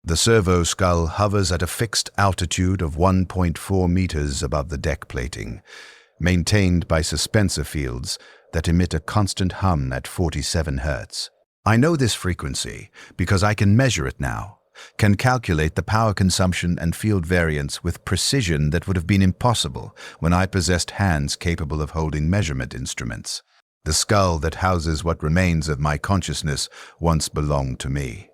The servo skull hovers at a fixed altitude of 1.4 meters above the deck plating, maintained by suspensor fields that emit a constant hum at 47 Hz. I know this frequency because I can measure it now, can calculate the power consumption and field variance with precision that would have been impossible when I possessed hands capable of holding measurement instruments. The skull that houses what remains of my consciousness once belonged to me.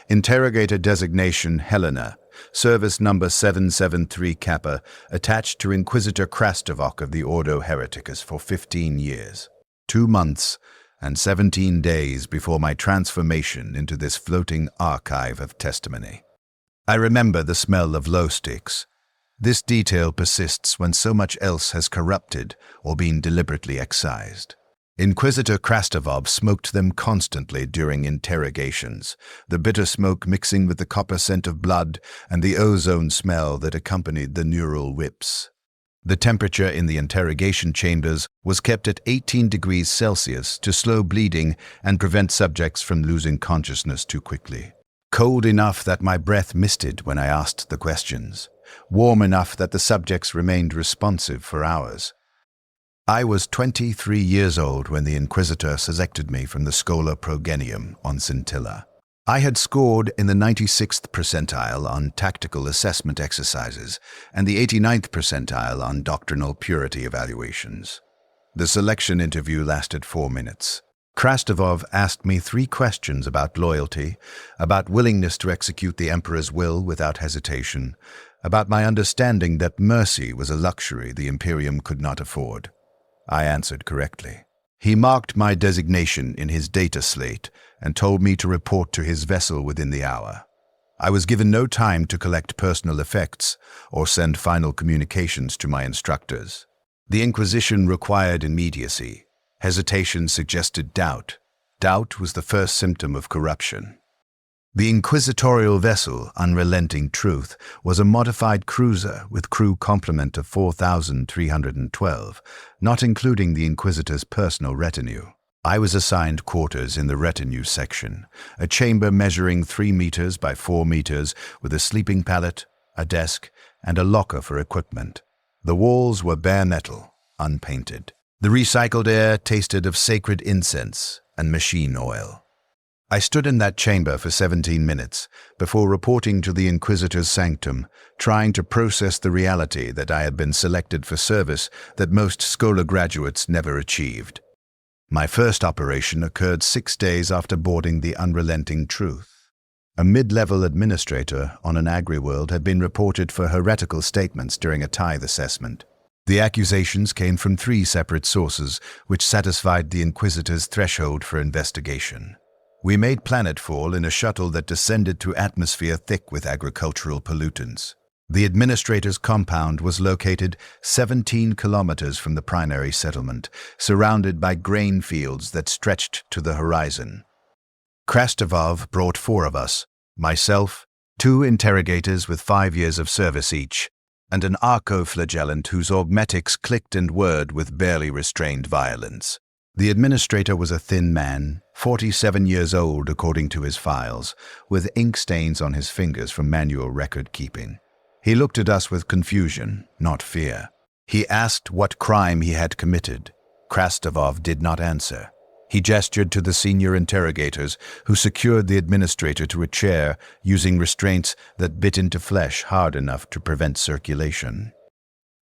Interrogator designation Helena, service number 773 Kappa, attached to Inquisitor Krastovok of the Ordo Hereticus for 15 years. 2 months and 17 days before my transformation into this floating archive of testimony. I remember the smell of glow sticks. This detail persists when so much else has corrupted or been deliberately excised. Inquisitor Krastovov smoked them constantly during interrogations, the bitter smoke mixing with the copper scent of blood and the ozone smell that accompanied the neural whips. The temperature in the interrogation chambers was kept at 18 degrees Celsius to slow bleeding and prevent subjects from losing consciousness too quickly. Cold enough that my breath misted when I asked the questions. Warm enough that the subjects remained responsive for hours. I was 23 years old when the Inquisitor selected me from the Schola Progenium on Scintilla. I had scored in the 96th percentile on tactical assessment exercises and the 89th percentile on doctrinal purity evaluations. The selection interview lasted 4 minutes. Krastovov asked me 3 questions about loyalty, about willingness to execute the Emperor's will without hesitation, about my understanding that mercy was a luxury the Imperium could not afford. I answered correctly. He marked my designation in his data slate and told me to report to his vessel within the hour. I was given no time to collect personal effects or send final communications to my instructors. The Inquisition required immediacy. Hesitation suggested doubt. Doubt was the first symptom of corruption. The inquisitorial vessel, Unrelenting Truth, was a modified cruiser with crew complement of 4,312, not including the Inquisitor's personal retinue. I was assigned quarters in the retinue section, a chamber measuring 3 meters by 4 meters with a sleeping pallet, a desk, and a locker for equipment. The walls were bare metal, unpainted. The recycled air tasted of sacred incense and machine oil. I stood in that chamber for 17 minutes before reporting to the Inquisitor's sanctum, trying to process the reality that I had been selected for service that most Schola graduates never achieved. My first operation occurred 6 days after boarding the Unrelenting Truth. A mid-level administrator on an agri-world had been reported for heretical statements during a tithe assessment. The accusations came from 3 separate sources, which satisfied the Inquisitor's threshold for investigation. We made planetfall in a shuttle that descended to atmosphere thick with agricultural pollutants. The administrator's compound was located 17 kilometers from the primary settlement, surrounded by grain fields that stretched to the horizon. Krastovov brought 4 of us, myself, 2 interrogators with 5 years of service each, and an arco-flagellant whose augmetics clicked and whirred with barely restrained violence. The administrator was a thin man, 47 years old according to his files, with ink stains on his fingers from manual record-keeping. He looked at us with confusion, not fear. He asked what crime he had committed. Krastovov did not answer. He gestured to the senior interrogators, who secured the administrator to a chair using restraints that bit into flesh hard enough to prevent circulation.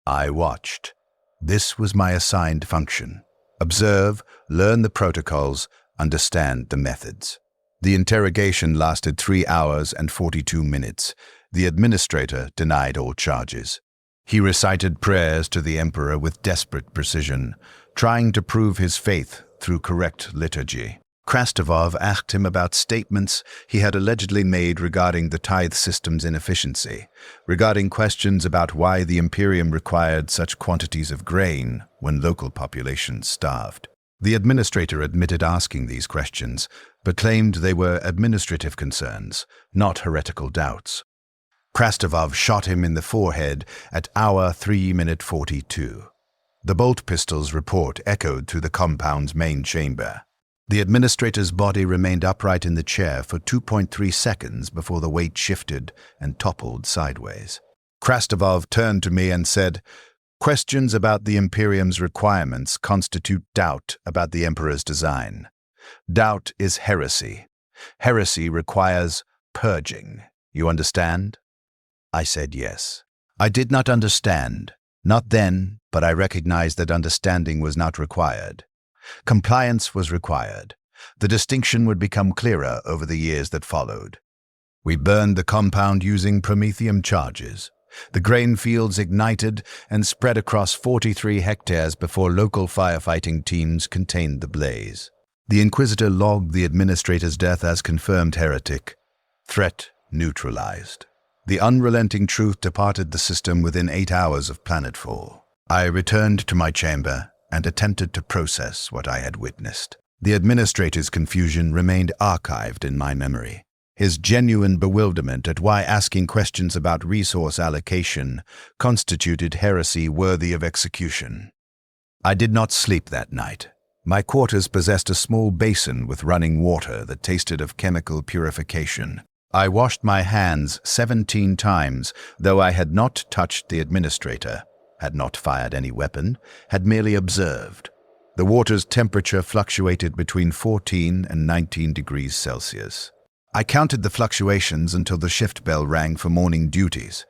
I watched. This was my assigned function. Observe, learn the protocols, understand the methods. The interrogation lasted 3 hours and 42 minutes. The administrator denied all charges. He recited prayers to the Emperor with desperate precision, trying to prove his faith through correct liturgy. Krastovov asked him about statements he had allegedly made regarding the tithe system's inefficiency, regarding questions about why the Imperium required such quantities of grain when local populations starved. The administrator admitted asking these questions, but claimed they were administrative concerns, not heretical doubts. Krastovov shot him in the forehead at hour 3:42. The bolt pistol's report echoed through the compound's main chamber. The administrator's body remained upright in the chair for 2.3 seconds before the weight shifted and toppled sideways. Krastovov turned to me and said, "Questions about the Imperium's requirements constitute doubt about the Emperor's design. Doubt is heresy. Heresy requires purging. You understand?" I said yes. I did not understand. Not then, but I recognized that understanding was not required. Compliance was required. The distinction would become clearer over the years that followed. We burned the compound using promethium charges. The grain fields ignited and spread across 43 hectares before local firefighting teams contained the blaze. The Inquisitor logged the administrator's death as confirmed heretic. Threat neutralized. The unrelenting truth departed the system within 8 hours of planetfall. I returned to my chamber and attempted to process what I had witnessed. The administrator's confusion remained archived in my memory. His genuine bewilderment at why asking questions about resource allocation constituted heresy worthy of execution. I did not sleep that night. My quarters possessed a small basin with running water that tasted of chemical purification. I washed my hands 17 times, though I had not touched the administrator, had not fired any weapon, had merely observed. The water's temperature fluctuated between 14 and 19 degrees Celsius. I counted the fluctuations until the shift bell rang for morning duties.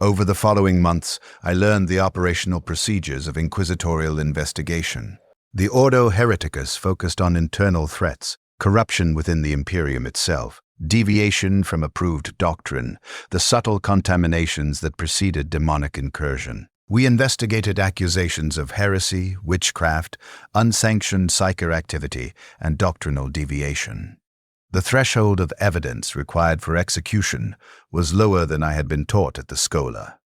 Over the following months, I learned the operational procedures of inquisitorial investigation. The Ordo Hereticus focused on internal threats, corruption within the Imperium itself, deviation from approved doctrine, the subtle contaminations that preceded demonic incursion. We investigated accusations of heresy, witchcraft, unsanctioned psychoactivity, and doctrinal deviation. The threshold of evidence required for execution was lower than I had been taught at the Schola.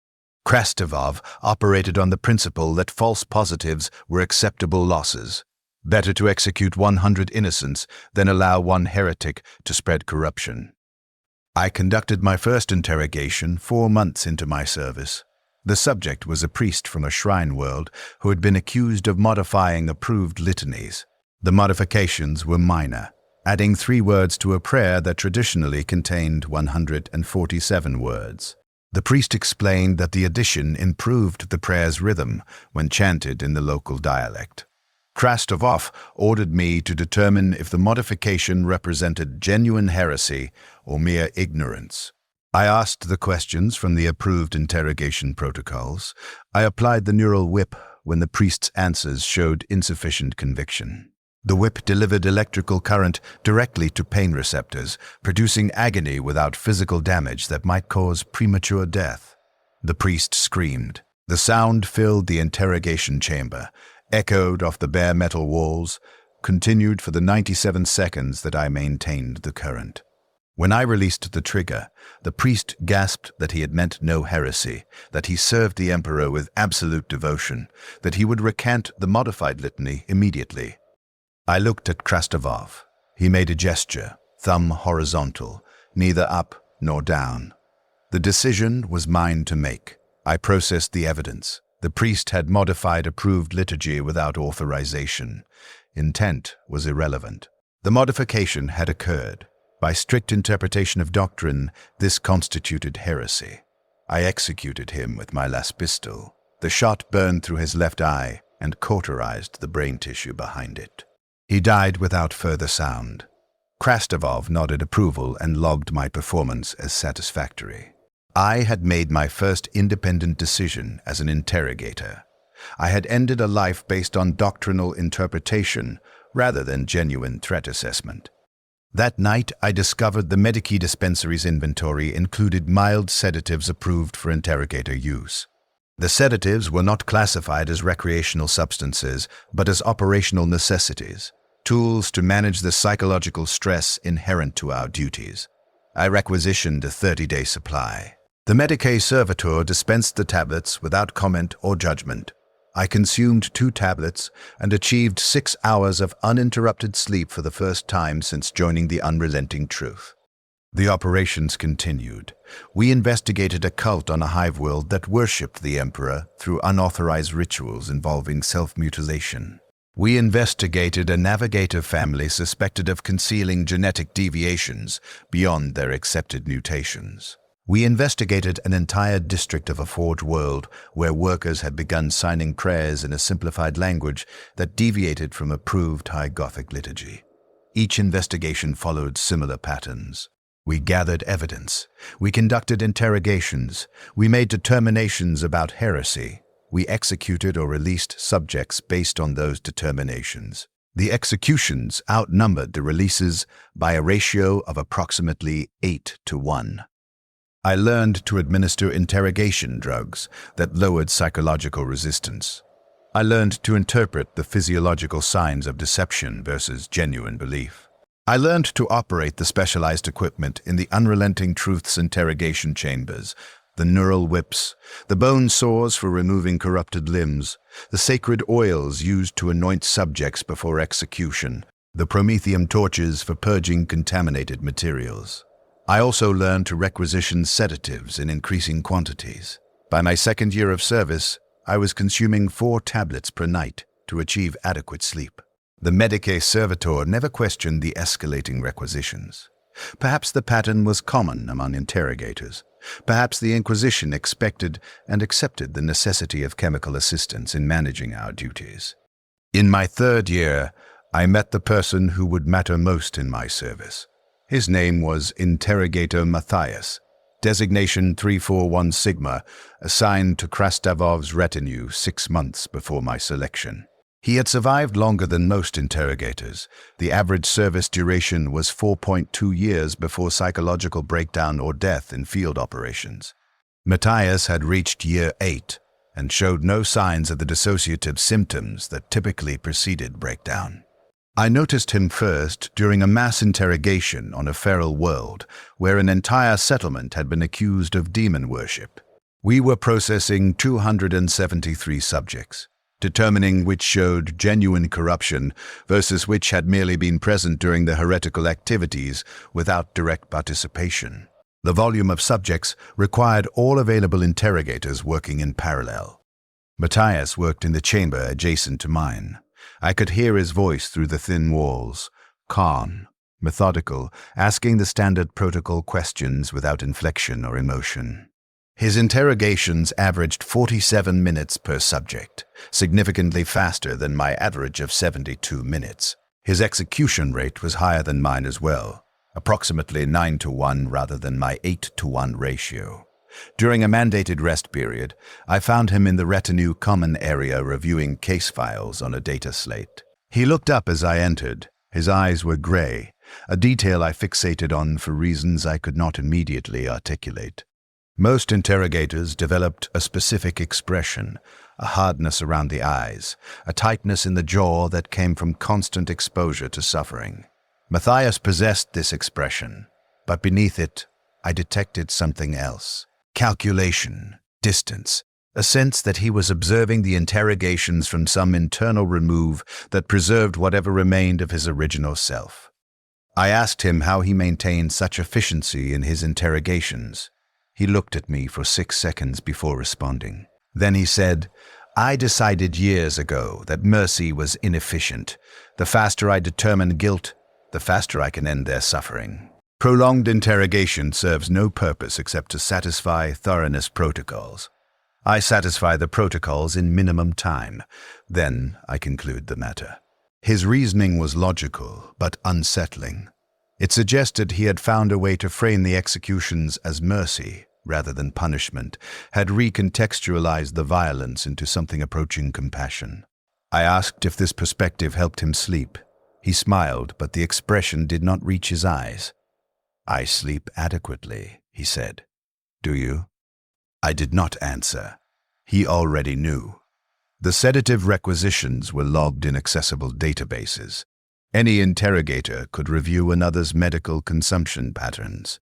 Krastovov operated on the principle that false positives were acceptable losses. Better to execute 100 innocents than allow one heretic to spread corruption. I conducted my first interrogation 4 months into my service. The subject was a priest from a shrine world who had been accused of modifying approved litanies. The modifications were minor, adding 3 words to a prayer that traditionally contained 147 words. The priest explained that the addition improved the prayer's rhythm when chanted in the local dialect. Krastovov ordered me to determine if the modification represented genuine heresy or mere ignorance. I asked the questions from the approved interrogation protocols. I applied the neural whip when the priest's answers showed insufficient conviction. The whip delivered electrical current directly to pain receptors, producing agony without physical damage that might cause premature death. The priest screamed. The sound filled the interrogation chamber, echoed off the bare metal walls, continued for the 97 seconds that I maintained the current. When I released the trigger, the priest gasped that he had meant no heresy, that he served the Emperor with absolute devotion, that he would recant the modified litany immediately. I looked at Krastovov. He made a gesture, thumb horizontal, neither up nor down. The decision was mine to make. I processed the evidence. The priest had modified approved liturgy without authorization. Intent was irrelevant. The modification had occurred. By strict interpretation of doctrine, this constituted heresy. I executed him with my last pistol. The shot burned through his left eye and cauterized the brain tissue behind it. He died without further sound. Krastovov nodded approval and logged my performance as satisfactory. I had made my first independent decision as an interrogator. I had ended a life based on doctrinal interpretation rather than genuine threat assessment. That night, I discovered the Medikey dispensary's inventory included mild sedatives approved for interrogator use. The sedatives were not classified as recreational substances, but as operational necessities, tools to manage the psychological stress inherent to our duties. I requisitioned a 30-day supply. The Medikey servitor dispensed the tablets without comment or judgment. I consumed 2 tablets and achieved 6 hours of uninterrupted sleep for the first time since joining the unrelenting truth. The operations continued. We investigated a cult on a hive world that worshipped the Emperor through unauthorized rituals involving self-mutilation. We investigated a navigator family suspected of concealing genetic deviations beyond their accepted mutations. We investigated an entire district of a forge world where workers had begun signing prayers in a simplified language that deviated from approved High Gothic liturgy. Each investigation followed similar patterns. We gathered evidence. We conducted interrogations. We made determinations about heresy. We executed or released subjects based on those determinations. The executions outnumbered the releases by a ratio of approximately 8-1. I learned to administer interrogation drugs that lowered psychological resistance. I learned to interpret the physiological signs of deception versus genuine belief. I learned to operate the specialized equipment in the unrelenting truth's interrogation chambers, the neural whips, the bone saws for removing corrupted limbs, the sacred oils used to anoint subjects before execution, the promethium torches for purging contaminated materials. I also learned to requisition sedatives in increasing quantities. By my second year of service, I was consuming 4 tablets per night to achieve adequate sleep. The Medicae Servitor never questioned the escalating requisitions. Perhaps the pattern was common among interrogators. Perhaps the Inquisition expected and accepted the necessity of chemical assistance in managing our duties. In my 3rd year, I met the person who would matter most in my service. His name was Interrogator Matthias, designation 341 Sigma, assigned to Krastavov's retinue 6 months before my selection. He had survived longer than most interrogators. The average service duration was 4.2 years before psychological breakdown or death in field operations. Matthias had reached year 8 and showed no signs of the dissociative symptoms that typically preceded breakdown. I noticed him first during a mass interrogation on a feral world where an entire settlement had been accused of demon worship. We were processing 273 subjects, determining which showed genuine corruption versus which had merely been present during the heretical activities without direct participation. The volume of subjects required all available interrogators working in parallel. Matthias worked in the chamber adjacent to mine. I could hear his voice through the thin walls, calm, methodical, asking the standard protocol questions without inflection or emotion. His interrogations averaged 47 minutes per subject, significantly faster than my average of 72 minutes. His execution rate was higher than mine as well, approximately 9-1 rather than my 8-1 ratio. During a mandated rest period, I found him in the retinue common area reviewing case files on a data slate. He looked up as I entered. His eyes were gray, a detail I fixated on for reasons I could not immediately articulate. Most interrogators developed a specific expression, a hardness around the eyes, a tightness in the jaw that came from constant exposure to suffering. Matthias possessed this expression, but beneath it, I detected something else. Calculation, distance, a sense that he was observing the interrogations from some internal remove that preserved whatever remained of his original self. I asked him how he maintained such efficiency in his interrogations. He looked at me for 6 seconds before responding. Then he said, "I decided years ago that mercy was inefficient. The faster I determine guilt, the faster I can end their suffering. Prolonged interrogation serves no purpose except to satisfy thoroughness protocols. I satisfy the protocols in minimum time. Then I conclude the matter." His reasoning was logical, but unsettling. It suggested he had found a way to frame the executions as mercy rather than punishment, had recontextualized the violence into something approaching compassion. I asked if this perspective helped him sleep. He smiled, but the expression did not reach his eyes. "I sleep adequately," he said. "Do you?" I did not answer. He already knew. The sedative requisitions were logged in accessible databases. Any interrogator could review another's medical consumption patterns.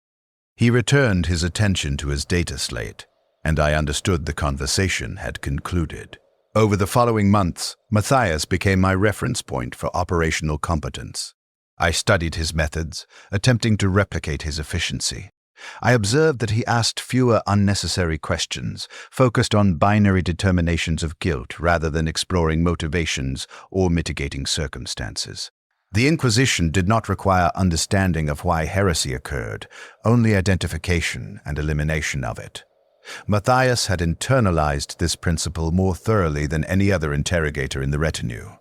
He returned his attention to his data slate, and I understood the conversation had concluded. Over the following months, Matthias became my reference point for operational competence. I studied his methods, attempting to replicate his efficiency. I observed that he asked fewer unnecessary questions, focused on binary determinations of guilt rather than exploring motivations or mitigating circumstances. The Inquisition did not require understanding of why heresy occurred, only identification and elimination of it. Matthias had internalized this principle more thoroughly than any other interrogator in the retinue.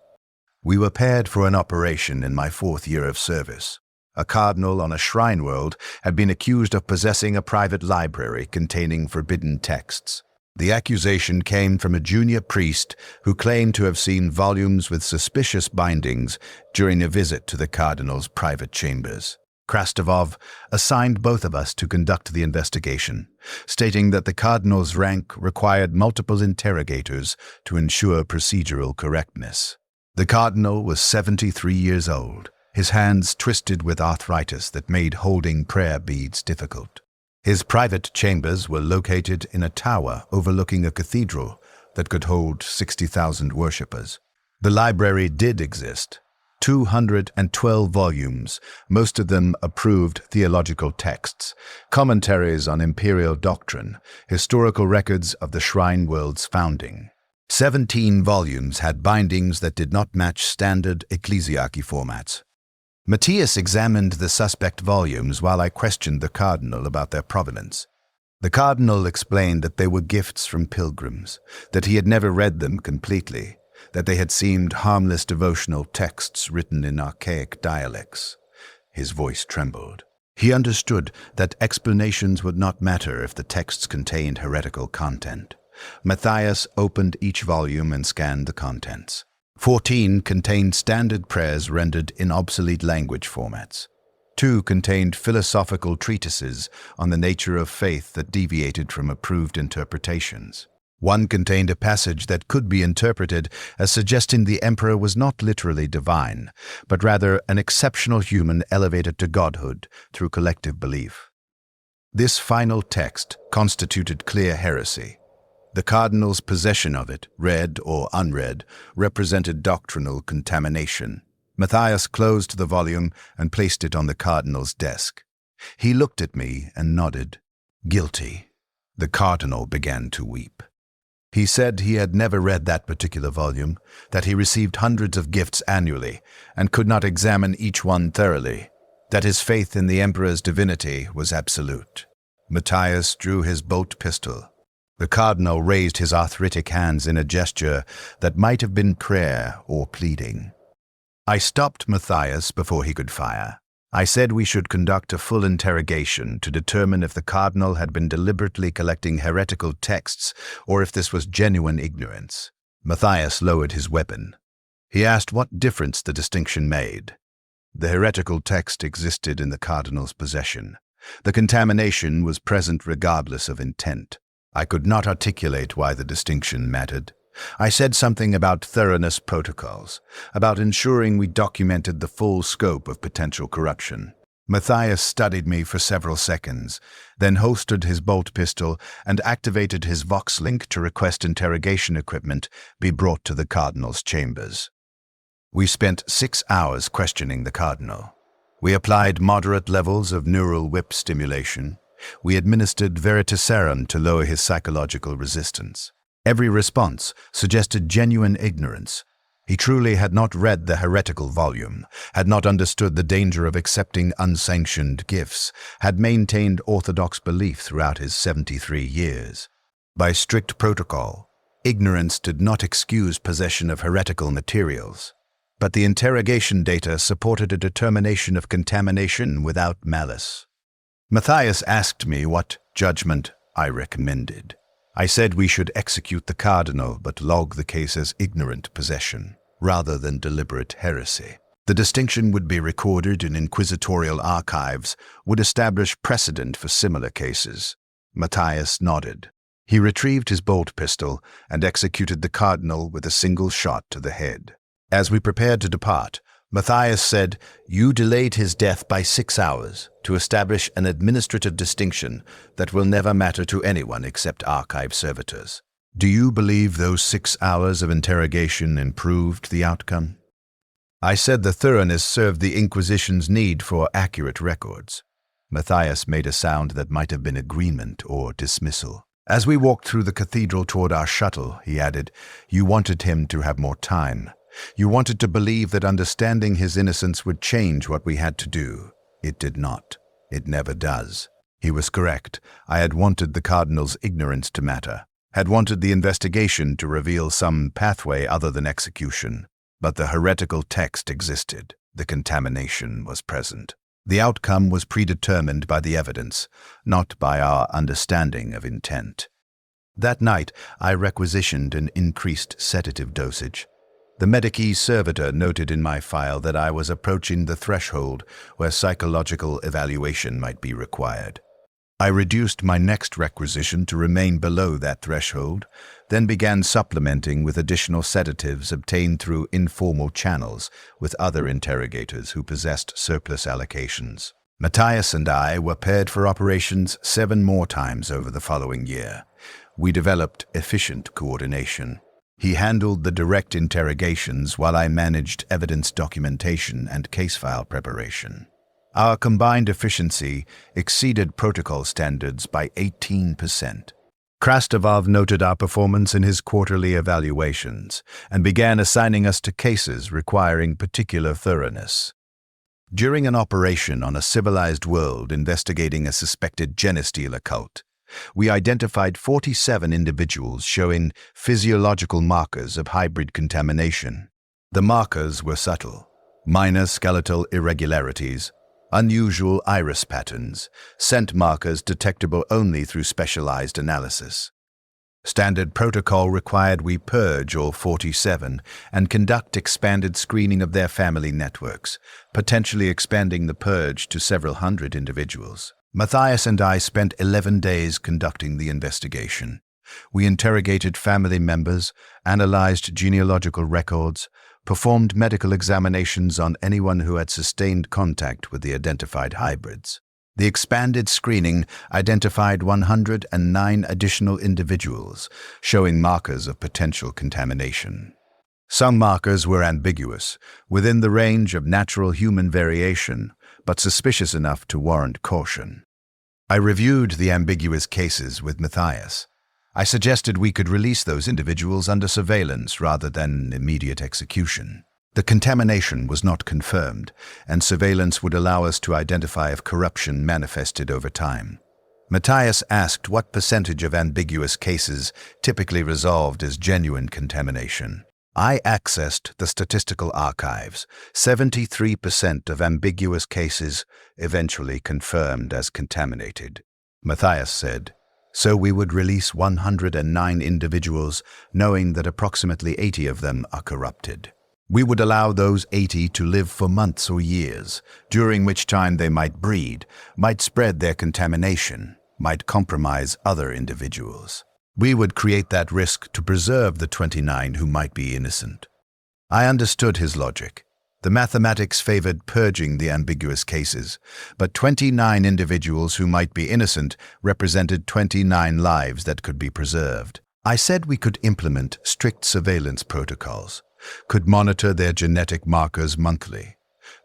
We were paired for an operation in my 4th year of service. A cardinal on a shrine world had been accused of possessing a private library containing forbidden texts. The accusation came from a junior priest who claimed to have seen volumes with suspicious bindings during a visit to the cardinal's private chambers. Krastovov assigned both of us to conduct the investigation, stating that the cardinal's rank required multiple interrogators to ensure procedural correctness. The cardinal was 73 years old, his hands twisted with arthritis that made holding prayer beads difficult. His private chambers were located in a tower overlooking a cathedral that could hold 60,000 worshippers. The library did exist. 212 volumes, most of them approved theological texts, commentaries on imperial doctrine, historical records of the shrine world's founding. 17 volumes had bindings that did not match standard ecclesiarchy formats. Matthias examined the suspect volumes while I questioned the cardinal about their provenance. The cardinal explained that they were gifts from pilgrims, that he had never read them completely, that they had seemed harmless devotional texts written in archaic dialects. His voice trembled. He understood that explanations would not matter if the texts contained heretical content. Matthias opened each volume and scanned the contents. 14 contained standard prayers rendered in obsolete language formats. 2 contained philosophical treatises on the nature of faith that deviated from approved interpretations. 1 contained a passage that could be interpreted as suggesting the emperor was not literally divine, but rather an exceptional human elevated to godhood through collective belief. This final text constituted clear heresy. The cardinal's possession of it, read or unread, represented doctrinal contamination. Matthias closed the volume and placed it on the cardinal's desk. He looked at me and nodded. Guilty. The cardinal began to weep. He said he had never read that particular volume, that he received hundreds of gifts annually and could not examine each one thoroughly, that his faith in the emperor's divinity was absolute. Matthias drew his bolt pistol. The cardinal raised his arthritic hands in a gesture that might have been prayer or pleading. I stopped Matthias before he could fire. I said we should conduct a full interrogation to determine if the cardinal had been deliberately collecting heretical texts or if this was genuine ignorance. Matthias lowered his weapon. He asked what difference the distinction made. The heretical text existed in the cardinal's possession. The contamination was present regardless of intent. I could not articulate why the distinction mattered. I said something about thoroughness protocols, about ensuring we documented the full scope of potential corruption. Matthias studied me for several seconds, then holstered his bolt pistol and activated his Vox link to request interrogation equipment be brought to the cardinal's chambers. We spent 6 hours questioning the cardinal. We applied moderate levels of neural whip stimulation. We administered veritaserum to lower his psychological resistance. Every response suggested genuine ignorance. He truly had not read the heretical volume, had not understood the danger of accepting unsanctioned gifts, had maintained orthodox belief throughout his 73 years. By strict protocol, ignorance did not excuse possession of heretical materials, but the interrogation data supported a determination of contamination without malice. Matthias asked me what judgment I recommended. I said we should execute the cardinal but log the case as ignorant possession, rather than deliberate heresy. The distinction would be recorded in inquisitorial archives, would establish precedent for similar cases. Matthias nodded. He retrieved his bolt pistol and executed the cardinal with a single shot to the head. As we prepared to depart, Matthias said, "You delayed his death by 6 hours to establish an administrative distinction that will never matter to anyone except archive servitors. Do you believe those 6 hours of interrogation improved the outcome?" I said the thoroughness served the Inquisition's need for accurate records. Matthias made a sound that might have been agreement or dismissal. As we walked through the cathedral toward our shuttle, he added, "You wanted him to have more time. You wanted to believe that understanding his innocence would change what we had to do. It did not. It never does." He was correct. I had wanted the Cardinal's ignorance to matter, had wanted the investigation to reveal some pathway other than execution. But the heretical text existed. The contamination was present. The outcome was predetermined by the evidence, not by our understanding of intent. That night, I requisitioned an increased sedative dosage. The Medici servitor noted in my file that I was approaching the threshold where psychological evaluation might be required. I reduced my next requisition to remain below that threshold, then began supplementing with additional sedatives obtained through informal channels with other interrogators who possessed surplus allocations. Matthias and I were paired for operations 7 more times over the following year. We developed efficient coordination. He handled the direct interrogations while I managed evidence documentation and case file preparation. Our combined efficiency exceeded protocol standards by 18%. Krastovov noted our performance in his quarterly evaluations and began assigning us to cases requiring particular thoroughness. During an operation on a civilized world investigating a suspected genestealer cult, we identified 47 individuals showing physiological markers of hybrid contamination. The markers were subtle: minor skeletal irregularities, unusual iris patterns, scent markers detectable only through specialized analysis. Standard protocol required we purge all 47 and conduct expanded screening of their family networks, potentially expanding the purge to several hundred individuals. Matthias and I spent 11 days conducting the investigation. We interrogated family members, analyzed genealogical records, performed medical examinations on anyone who had sustained contact with the identified hybrids. The expanded screening identified 109 additional individuals, showing markers of potential contamination. Some markers were ambiguous, within the range of natural human variation, but suspicious enough to warrant caution. I reviewed the ambiguous cases with Matthias. I suggested we could release those individuals under surveillance rather than immediate execution. The contamination was not confirmed, and surveillance would allow us to identify if corruption manifested over time. Matthias asked what percentage of ambiguous cases typically resolved as genuine contamination. I accessed the statistical archives. 73% of ambiguous cases eventually confirmed as contaminated. Matthias said, "So we would release 109 individuals, knowing that approximately 80 of them are corrupted. We would allow those 80 to live for months or years, during which time they might breed, might spread their contamination, might compromise other individuals. We would create that risk to preserve the 29 who might be innocent." I understood his logic. The mathematics favored purging the ambiguous cases, but 29 individuals who might be innocent represented 29 lives that could be preserved. I said we could implement strict surveillance protocols, could monitor their genetic markers monthly,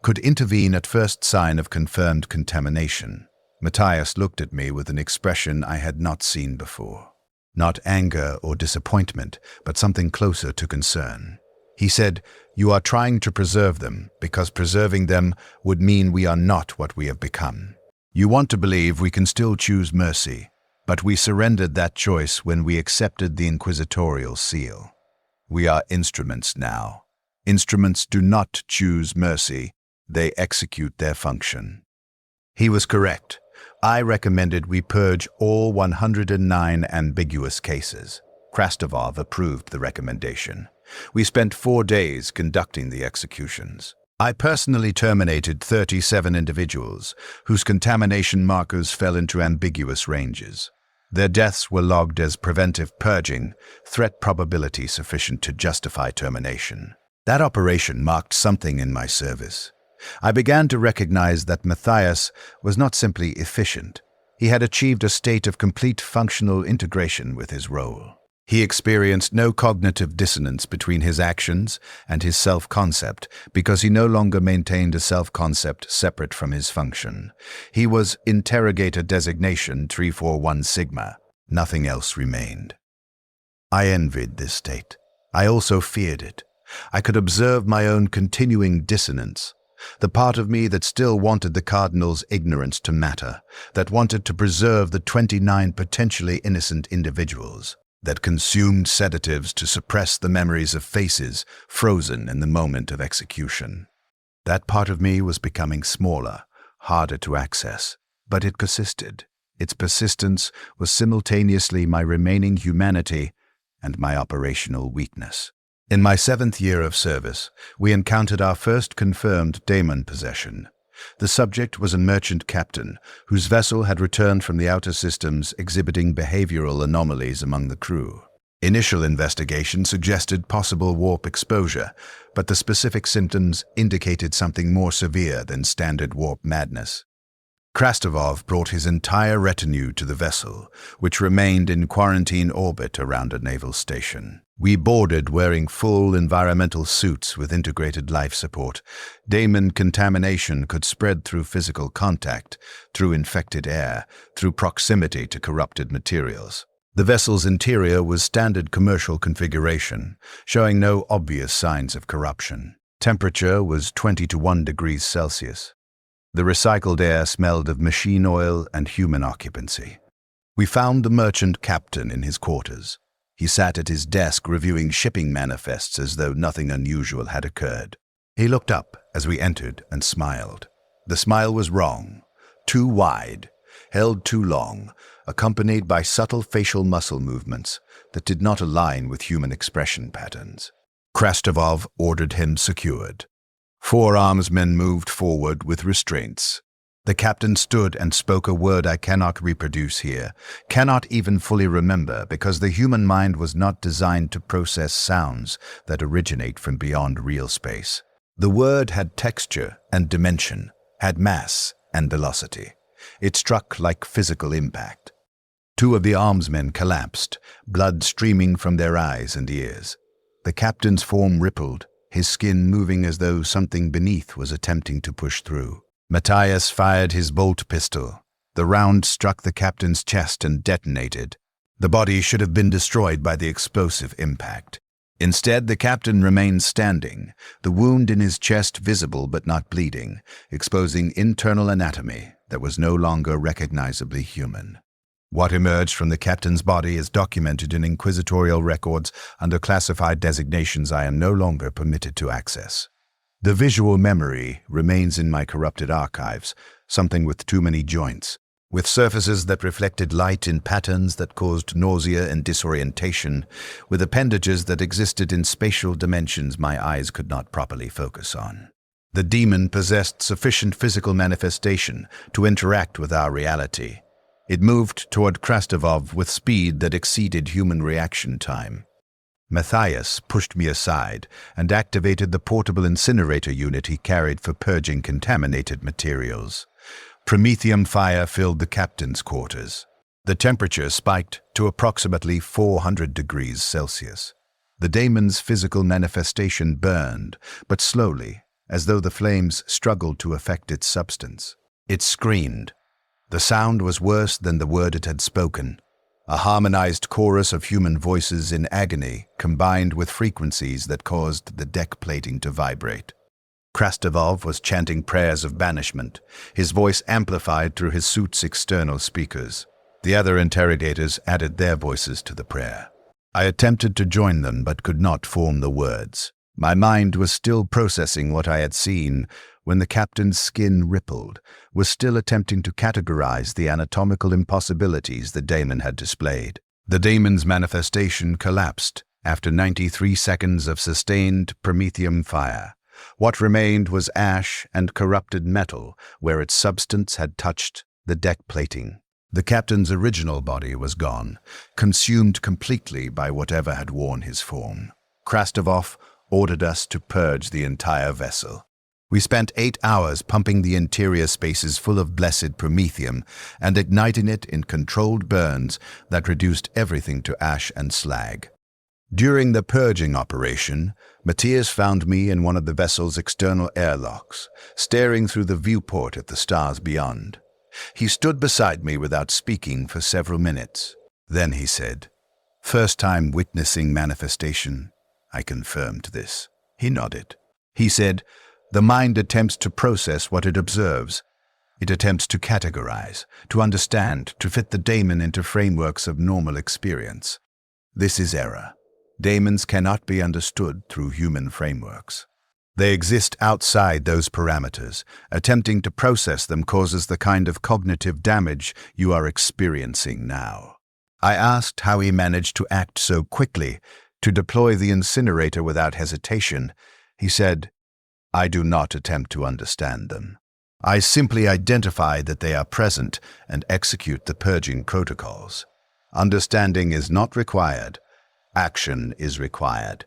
could intervene at first sign of confirmed contamination. Matthias looked at me with an expression I had not seen before. Not anger or disappointment, but something closer to concern. He said, "You are trying to preserve them because preserving them would mean we are not what we have become. You want to believe we can still choose mercy, but we surrendered that choice when we accepted the inquisitorial seal. We are instruments now. Instruments do not choose mercy, they execute their function." He was correct. I recommended we purge all 109 ambiguous cases. Krastovov approved the recommendation. We spent 4 days conducting the executions. I personally terminated 37 individuals whose contamination markers fell into ambiguous ranges. Their deaths were logged as preventive purging, threat probability sufficient to justify termination. That operation marked something in my service. I began to recognize that Matthias was not simply efficient. He had achieved a state of complete functional integration with his role. He experienced no cognitive dissonance between his actions and his self-concept because he no longer maintained a self-concept separate from his function. He was Interrogator Designation 341 Sigma. Nothing else remained. I envied this state. I also feared it. I could observe my own continuing dissonance. The part of me that still wanted the Cardinal's ignorance to matter, that wanted to preserve the 29 potentially innocent individuals, that consumed sedatives to suppress the memories of faces frozen in the moment of execution. That part of me was becoming smaller, harder to access, but it persisted. Its persistence was simultaneously my remaining humanity and my operational weakness. In my 7th year of service, we encountered our first confirmed daemon possession. The subject was a merchant captain whose vessel had returned from the outer systems exhibiting behavioral anomalies among the crew. Initial investigation suggested possible warp exposure, but the specific symptoms indicated something more severe than standard warp madness. Krastovov brought his entire retinue to the vessel, which remained in quarantine orbit around a naval station. We boarded wearing full environmental suits with integrated life support. Daemon contamination could spread through physical contact, through infected air, through proximity to corrupted materials. The vessel's interior was standard commercial configuration, showing no obvious signs of corruption. Temperature was 20 to 1 degrees Celsius. The recycled air smelled of machine oil and human occupancy. We found the merchant captain in his quarters. He sat at his desk reviewing shipping manifests as though nothing unusual had occurred. He looked up as we entered and smiled. The smile was wrong, too wide, held too long, accompanied by subtle facial muscle movements that did not align with human expression patterns. Krastovov ordered him secured. 4 armsmen moved forward with restraints. The captain stood and spoke a word I cannot reproduce here, cannot even fully remember, because the human mind was not designed to process sounds that originate from beyond real space. The word had texture and dimension, had mass and velocity. It struck like physical impact. 2 of the armsmen collapsed, blood streaming from their eyes and ears. The captain's form rippled, his skin moving as though something beneath was attempting to push through. Matthias fired his bolt pistol. The round struck the captain's chest and detonated. The body should have been destroyed by the explosive impact. Instead, the captain remained standing, the wound in his chest visible but not bleeding, exposing internal anatomy that was no longer recognizably human. What emerged from the captain's body is documented in inquisitorial records under classified designations I am no longer permitted to access. The visual memory remains in my corrupted archives, something with too many joints, with surfaces that reflected light in patterns that caused nausea and disorientation, with appendages that existed in spatial dimensions my eyes could not properly focus on. The demon possessed sufficient physical manifestation to interact with our reality. It moved toward Krastovov with speed that exceeded human reaction time. Matthias pushed me aside and activated the portable incinerator unit he carried for purging contaminated materials. Promethium fire filled the captain's quarters. The temperature spiked to approximately 400 degrees Celsius. The daemon's physical manifestation burned, but slowly, as though the flames struggled to affect its substance. It screamed. The sound was worse than the word it had spoken. A harmonized chorus of human voices in agony combined with frequencies that caused the deck plating to vibrate. Krastovov was chanting prayers of banishment, his voice amplified through his suit's external speakers. The other interrogators added their voices to the prayer. I attempted to join them but could not form the words. My mind was still processing what I had seen when the captain's skin rippled, was still attempting to categorize the anatomical impossibilities the daemon had displayed. The daemon's manifestation collapsed after 93 seconds of sustained promethium fire. What remained was ash and corrupted metal where its substance had touched the deck plating. The captain's original body was gone, consumed completely by whatever had worn his form. Krastovov ordered us to purge the entire vessel. We spent 8 hours pumping the interior spaces full of blessed promethium and igniting it in controlled burns that reduced everything to ash and slag. During the purging operation, Matthias found me in one of the vessel's external airlocks, staring through the viewport at the stars beyond. He stood beside me without speaking for several minutes. Then he said, "First time witnessing manifestation." I confirmed this. He nodded. He said, "The mind attempts to process what it observes. It attempts to categorize, to understand, to fit the daemon into frameworks of normal experience. This is error. Daemons cannot be understood through human frameworks. They exist outside those parameters. Attempting to process them causes the kind of cognitive damage you are experiencing now." I asked how he managed to act so quickly, to deploy the incinerator without hesitation. He said, "I do not attempt to understand them. I simply identify that they are present and execute the purging protocols. Understanding is not required. Action is required."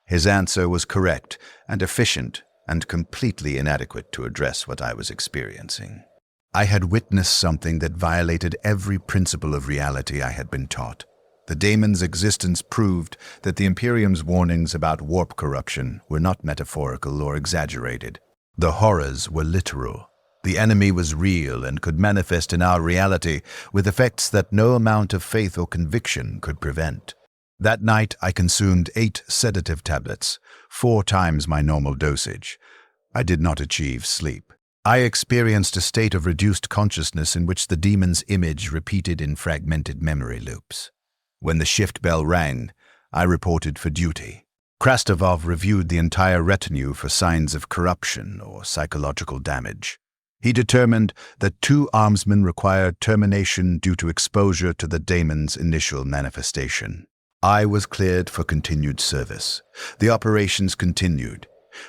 His answer was correct and efficient and completely inadequate to address what I was experiencing. I had witnessed something that violated every principle of reality I had been taught. The daemon's existence proved that the Imperium's warnings about warp corruption were not metaphorical or exaggerated. The horrors were literal. The enemy was real and could manifest in our reality with effects that no amount of faith or conviction could prevent. That night, I consumed 8 sedative tablets, 4 times my normal dosage. I did not achieve sleep. I experienced a state of reduced consciousness in which the demon's image repeated in fragmented memory loops. When the shift bell rang, I reported for duty. Krastovov reviewed the entire retinue for signs of corruption or psychological damage. He determined that 2 armsmen required termination due to exposure to the daemon's initial manifestation. I was cleared for continued service. The operations continued.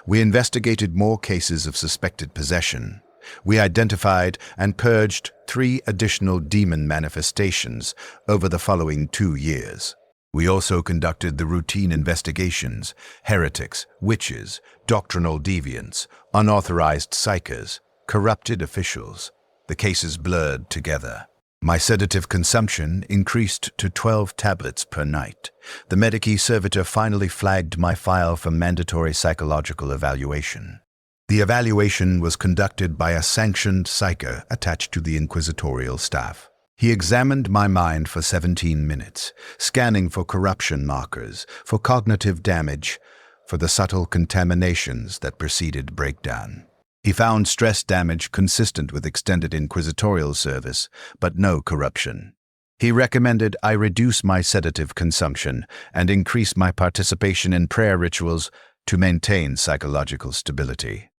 We investigated more cases of suspected possession. We identified and purged 3 additional demon manifestations over the following 2 years. We also conducted the routine investigations: heretics, witches, doctrinal deviants, unauthorized psychers, corrupted officials. The cases blurred together. My sedative consumption increased to 12 tablets per night. The Medici servitor finally flagged my file for mandatory psychological evaluation. The evaluation was conducted by a sanctioned psycher attached to the inquisitorial staff. He examined my mind for 17 minutes, scanning for corruption markers, for cognitive damage, for the subtle contaminations that preceded breakdown. He found stress damage consistent with extended inquisitorial service, but no corruption. He recommended I reduce my sedative consumption and increase my participation in prayer rituals to maintain psychological stability.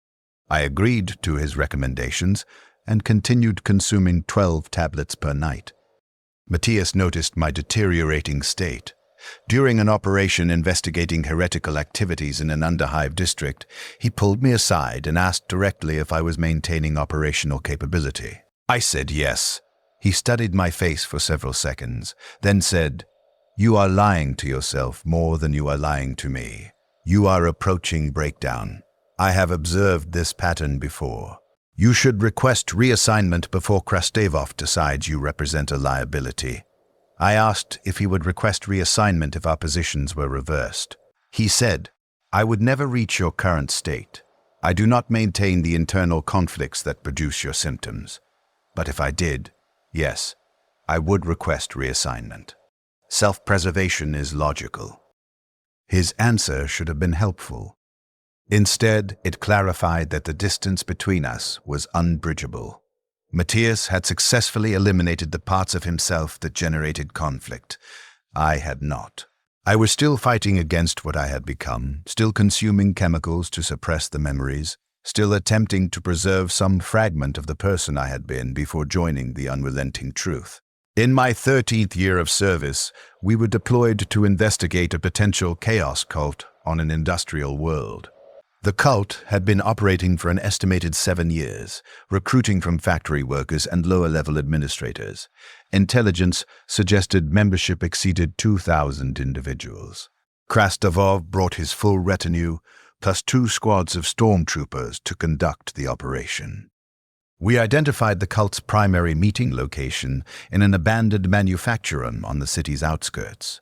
I agreed to his recommendations and continued consuming 12 tablets per night. Matthias noticed my deteriorating state. During an operation investigating heretical activities in an underhive district, he pulled me aside and asked directly if I was maintaining operational capability. I said yes. He studied my face for several seconds, then said, "You are lying to yourself more than you are lying to me. You are approaching breakdown. I have observed this pattern before. You should request reassignment before Krastovov decides you represent a liability." I asked if he would request reassignment if our positions were reversed. He said, "I would never reach your current state. I do not maintain the internal conflicts that produce your symptoms. But if I did, yes, I would request reassignment. Self-preservation is logical." His answer should have been helpful. Instead, it clarified that the distance between us was unbridgeable. Matthias had successfully eliminated the parts of himself that generated conflict. I had not. I was still fighting against what I had become, still consuming chemicals to suppress the memories, still attempting to preserve some fragment of the person I had been before joining the unrelenting truth. In my 13th year of service, we were deployed to investigate a potential chaos cult on an industrial world. The cult had been operating for an estimated 7 years, recruiting from factory workers and lower-level administrators. Intelligence suggested membership exceeded 2,000 individuals. Krastovov brought his full retinue, plus 2 squads of stormtroopers to conduct the operation. We identified the cult's primary meeting location in an abandoned manufactorum on the city's outskirts.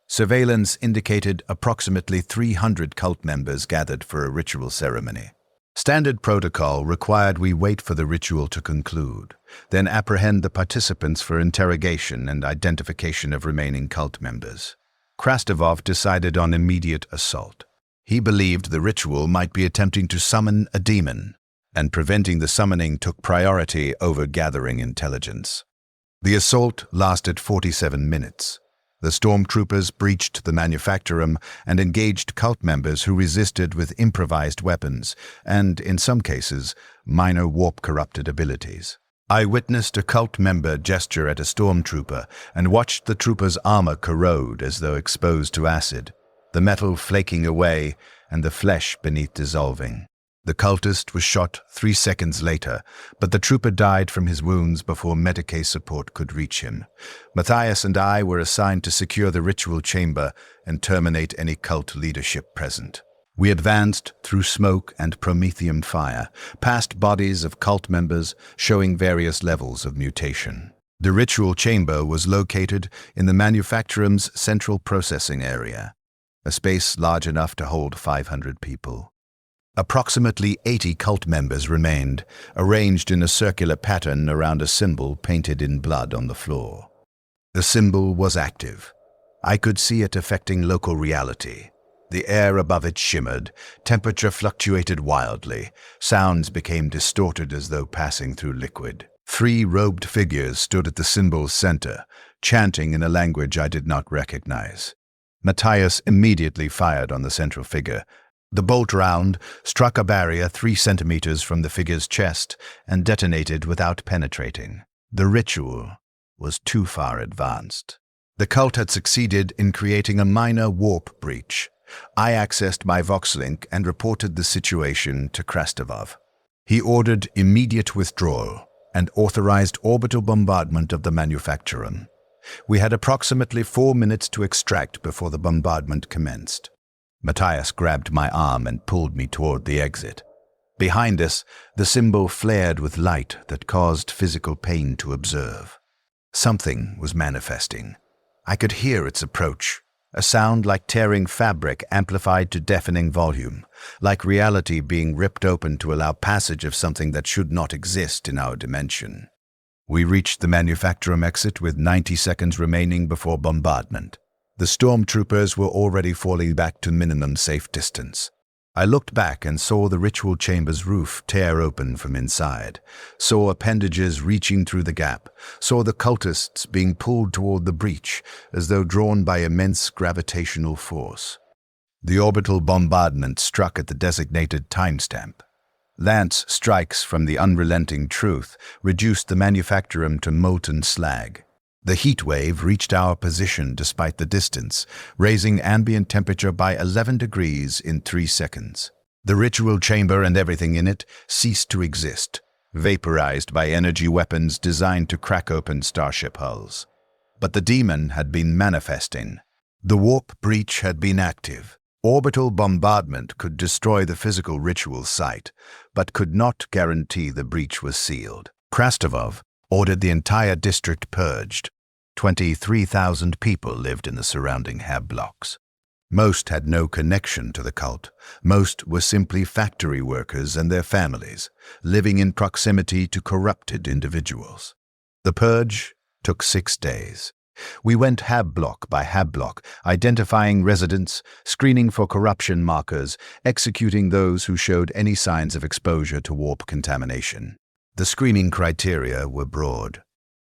Surveillance indicated approximately 300 cult members gathered for a ritual ceremony. Standard protocol required we wait for the ritual to conclude, then apprehend the participants for interrogation and identification of remaining cult members. Krastovov decided on immediate assault. He believed the ritual might be attempting to summon a demon, and preventing the summoning took priority over gathering intelligence. The assault lasted 47 minutes. The stormtroopers breached the manufactorum and engaged cult members who resisted with improvised weapons and, in some cases, minor warp-corrupted abilities. I witnessed a cult member gesture at a stormtrooper and watched the trooper's armor corrode as though exposed to acid, the metal flaking away and the flesh beneath dissolving. The cultist was shot 3 seconds later, but the trooper died from his wounds before Medicae support could reach him. Matthias and I were assigned to secure the ritual chamber and terminate any cult leadership present. We advanced through smoke and promethium fire, past bodies of cult members showing various levels of mutation. The ritual chamber was located in the manufacturum's central processing area, a space large enough to hold 500 people. Approximately 80 cult members remained, arranged in a circular pattern around a symbol painted in blood on the floor. The symbol was active. I could see it affecting local reality. The air above it shimmered, temperature fluctuated wildly, sounds became distorted as though passing through liquid. 3 robed figures stood at the symbol's center, chanting in a language I did not recognize. Matthias immediately fired on the central figure. The bolt round struck a barrier 3 centimeters from the figure's chest and detonated without penetrating. The ritual was too far advanced. The cult had succeeded in creating a minor warp breach. I accessed my Voxlink and reported the situation to Krastovov. He ordered immediate withdrawal and authorized orbital bombardment of the manufactorum. We had approximately 4 minutes to extract before the bombardment commenced. Matthias grabbed my arm and pulled me toward the exit. Behind us, the symbol flared with light that caused physical pain to observe. Something was manifesting. I could hear its approach, a sound like tearing fabric amplified to deafening volume, like reality being ripped open to allow passage of something that should not exist in our dimension. We reached the manufactorum exit with 90 seconds remaining before bombardment. The stormtroopers were already falling back to minimum safe distance. I looked back and saw the ritual chamber's roof tear open from inside, saw appendages reaching through the gap, saw the cultists being pulled toward the breach as though drawn by immense gravitational force. The orbital bombardment struck at the designated timestamp. Lance strikes from the unrelenting truth reduced the manufactorum to molten slag. The heat wave reached our position despite the distance, raising ambient temperature by 11 degrees in 3 seconds. The ritual chamber and everything in it ceased to exist, vaporized by energy weapons designed to crack open starship hulls. But the demon had been manifesting. The warp breach had been active. Orbital bombardment could destroy the physical ritual site, but could not guarantee the breach was sealed. Krastovov ordered the entire district purged. 23,000 people lived in the surrounding hab blocks. Most had no connection to the cult. Most were simply factory workers and their families, living in proximity to corrupted individuals. The purge took 6 days. We went hab block by hab block, identifying residents, screening for corruption markers, executing those who showed any signs of exposure to warp contamination. The screening criteria were broad.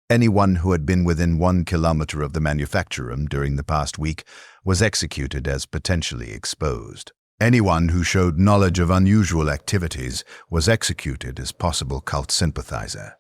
Anyone who had been within 1 kilometer of the manufactorum during the past week was executed as potentially exposed. Anyone who showed knowledge of unusual activities was executed as possible cult sympathizer.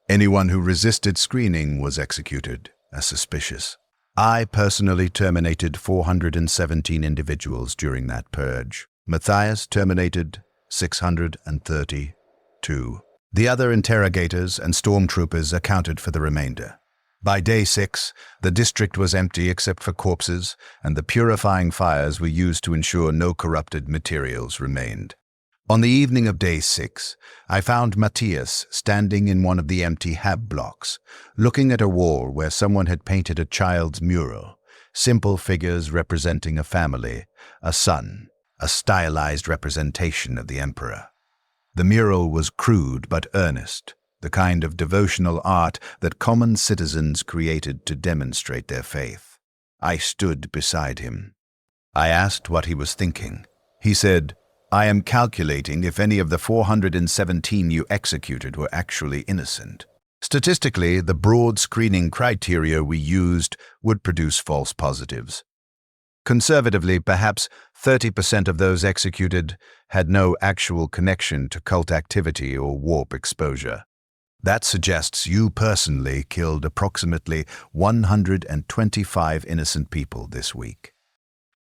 Anyone who resisted screening was executed as suspicious. I personally terminated 417 individuals during that purge. Matthias terminated 632. The other interrogators and stormtroopers accounted for the remainder. By day 6, the district was empty except for corpses, and the purifying fires were used to ensure no corrupted materials remained. On the evening of day 6, I found Matthias standing in one of the empty hab blocks, looking at a wall where someone had painted a child's mural, simple figures representing a family, a son, a stylized representation of the emperor. The mural was crude but earnest, the kind of devotional art that common citizens created to demonstrate their faith. I stood beside him. I asked what he was thinking. He said, "I am calculating if any of the 417 you executed were actually innocent. Statistically, the broad screening criteria we used would produce false positives. Conservatively, perhaps 30% of those executed had no actual connection to cult activity or warp exposure. That suggests you personally killed approximately 125 innocent people this week."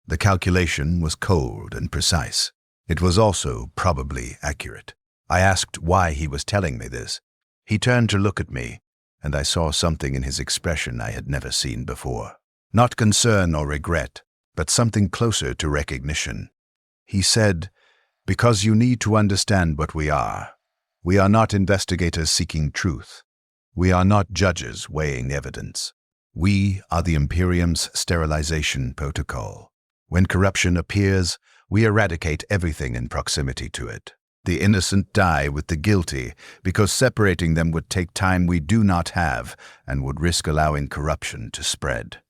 The calculation was cold and precise. It was also probably accurate. I asked why he was telling me this. He turned to look at me, and I saw something in his expression I had never seen before. Not concern or regret, but something closer to recognition. He said, "Because you need to understand what we are. We are not investigators seeking truth. We are not judges weighing evidence. We are the Imperium's sterilization protocol. When corruption appears, we eradicate everything in proximity to it. The innocent die with the guilty because separating them would take time we do not have and would risk allowing corruption to spread.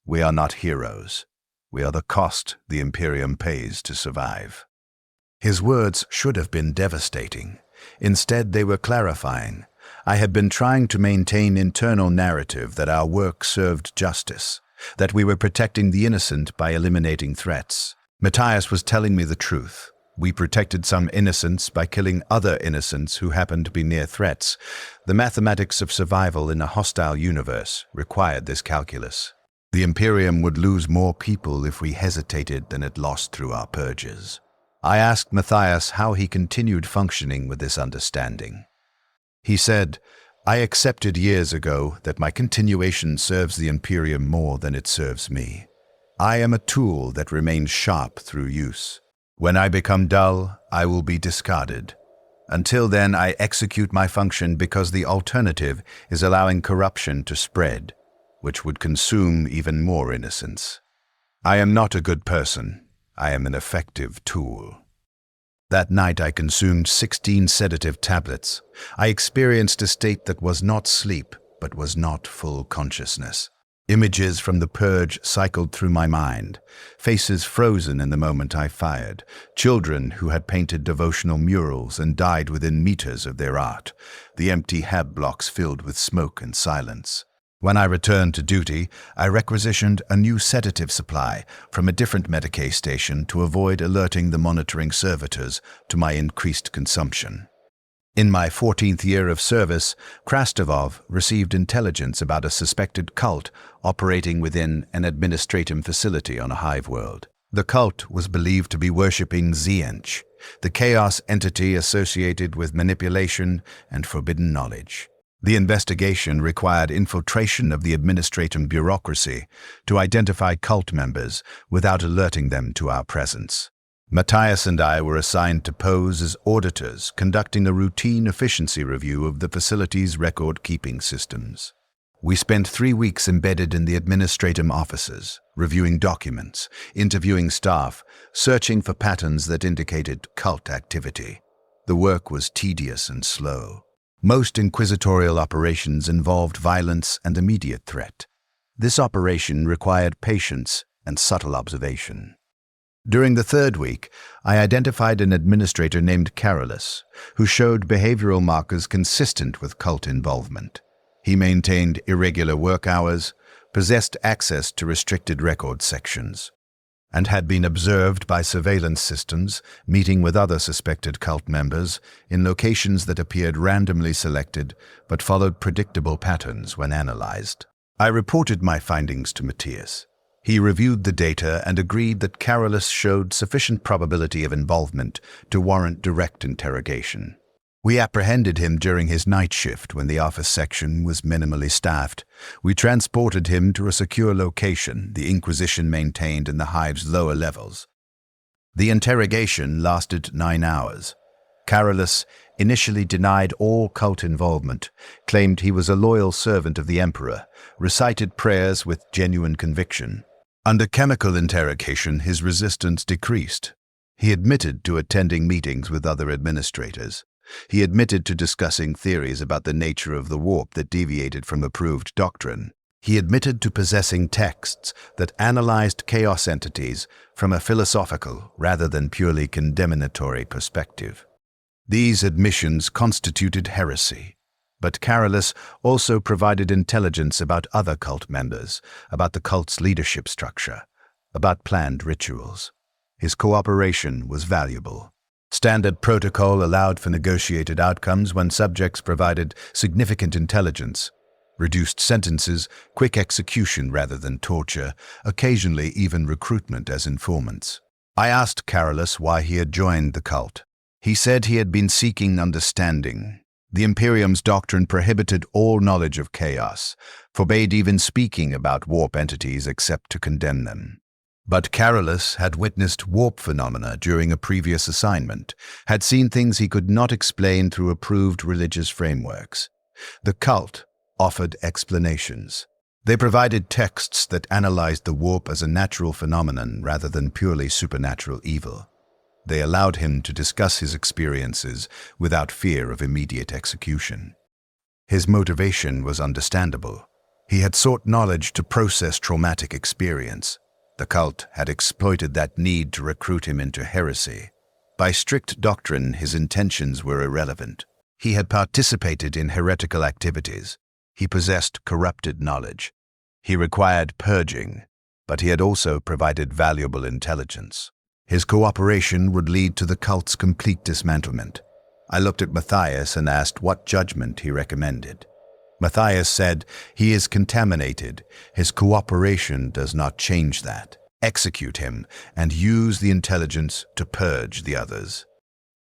We are not heroes. We are the cost the Imperium pays to survive." His words should have been devastating. Instead, they were clarifying. I had been trying to maintain internal narrative that our work served justice, that we were protecting the innocent by eliminating threats. Matthias was telling me the truth. We protected some innocents by killing other innocents who happened to be near threats. The mathematics of survival in a hostile universe required this calculus. The Imperium would lose more people if we hesitated than it lost through our purges. I asked Matthias how he continued functioning with this understanding. He said, "I accepted years ago that my continuation serves the Imperium more than it serves me. I am a tool that remains sharp through use. When I become dull, I will be discarded. Until then, I execute my function because the alternative is allowing corruption to spread, which would consume even more innocence. I am not a good person. I am an effective tool." That night I consumed 16 sedative tablets. I experienced a state that was not sleep, but was not full consciousness. Images from the purge cycled through my mind, faces frozen in the moment I fired, children who had painted devotional murals and died within meters of their art, the empty hab blocks filled with smoke and silence. When I returned to duty, I requisitioned a new sedative supply from a different Medicaid station to avoid alerting the monitoring servitors to my increased consumption. In my 14th year of service, Krastovov received intelligence about a suspected cult operating within an administrative facility on a hive world. The cult was believed to be worshipping Xiench, the chaos entity associated with manipulation and forbidden knowledge. The investigation required infiltration of the administrative bureaucracy to identify cult members without alerting them to our presence. Matthias and I were assigned to pose as auditors, conducting a routine efficiency review of the facility's record-keeping systems. We spent 3 weeks embedded in the administrative offices, reviewing documents, interviewing staff, searching for patterns that indicated cult activity. The work was tedious and slow. Most inquisitorial operations involved violence and immediate threat. This operation required patience and subtle observation. During the 3rd week, I identified an administrator named Carolus, who showed behavioral markers consistent with cult involvement. He maintained irregular work hours, possessed access to restricted record sections, and had been observed by surveillance systems, meeting with other suspected cult members in locations that appeared randomly selected but followed predictable patterns when analyzed. I reported my findings to Matthias. He reviewed the data and agreed that Carolus showed sufficient probability of involvement to warrant direct interrogation. We apprehended him during his night shift when the office section was minimally staffed. We transported him to a secure location the Inquisition maintained in the hive's lower levels. The interrogation lasted 9 hours. Carolus initially denied all cult involvement, claimed he was a loyal servant of the Emperor, recited prayers with genuine conviction. Under chemical interrogation, his resistance decreased. He admitted to attending meetings with other administrators. He admitted to discussing theories about the nature of the warp that deviated from approved doctrine. He admitted to possessing texts that analyzed chaos entities from a philosophical rather than purely condemnatory perspective. These admissions constituted heresy, but Carolus also provided intelligence about other cult members, about the cult's leadership structure, about planned rituals. His cooperation was valuable. Standard protocol allowed for negotiated outcomes when subjects provided significant intelligence, reduced sentences, quick execution rather than torture, occasionally even recruitment as informants. I asked Carolus why he had joined the cult. He said he had been seeking understanding. The Imperium's doctrine prohibited all knowledge of chaos, forbade even speaking about warp entities except to condemn them. But Carolus had witnessed warp phenomena during a previous assignment, had seen things he could not explain through approved religious frameworks. The cult offered explanations. They provided texts that analyzed the warp as a natural phenomenon rather than purely supernatural evil. They allowed him to discuss his experiences without fear of immediate execution. His motivation was understandable. He had sought knowledge to process traumatic experience. The cult had exploited that need to recruit him into heresy. By strict doctrine, his intentions were irrelevant. He had participated in heretical activities. He possessed corrupted knowledge. He required purging, but he had also provided valuable intelligence. His cooperation would lead to the cult's complete dismantlement. I looked at Matthias and asked what judgment he recommended. Matthias said, "He is contaminated. His cooperation does not change that. Execute him and use the intelligence to purge the others."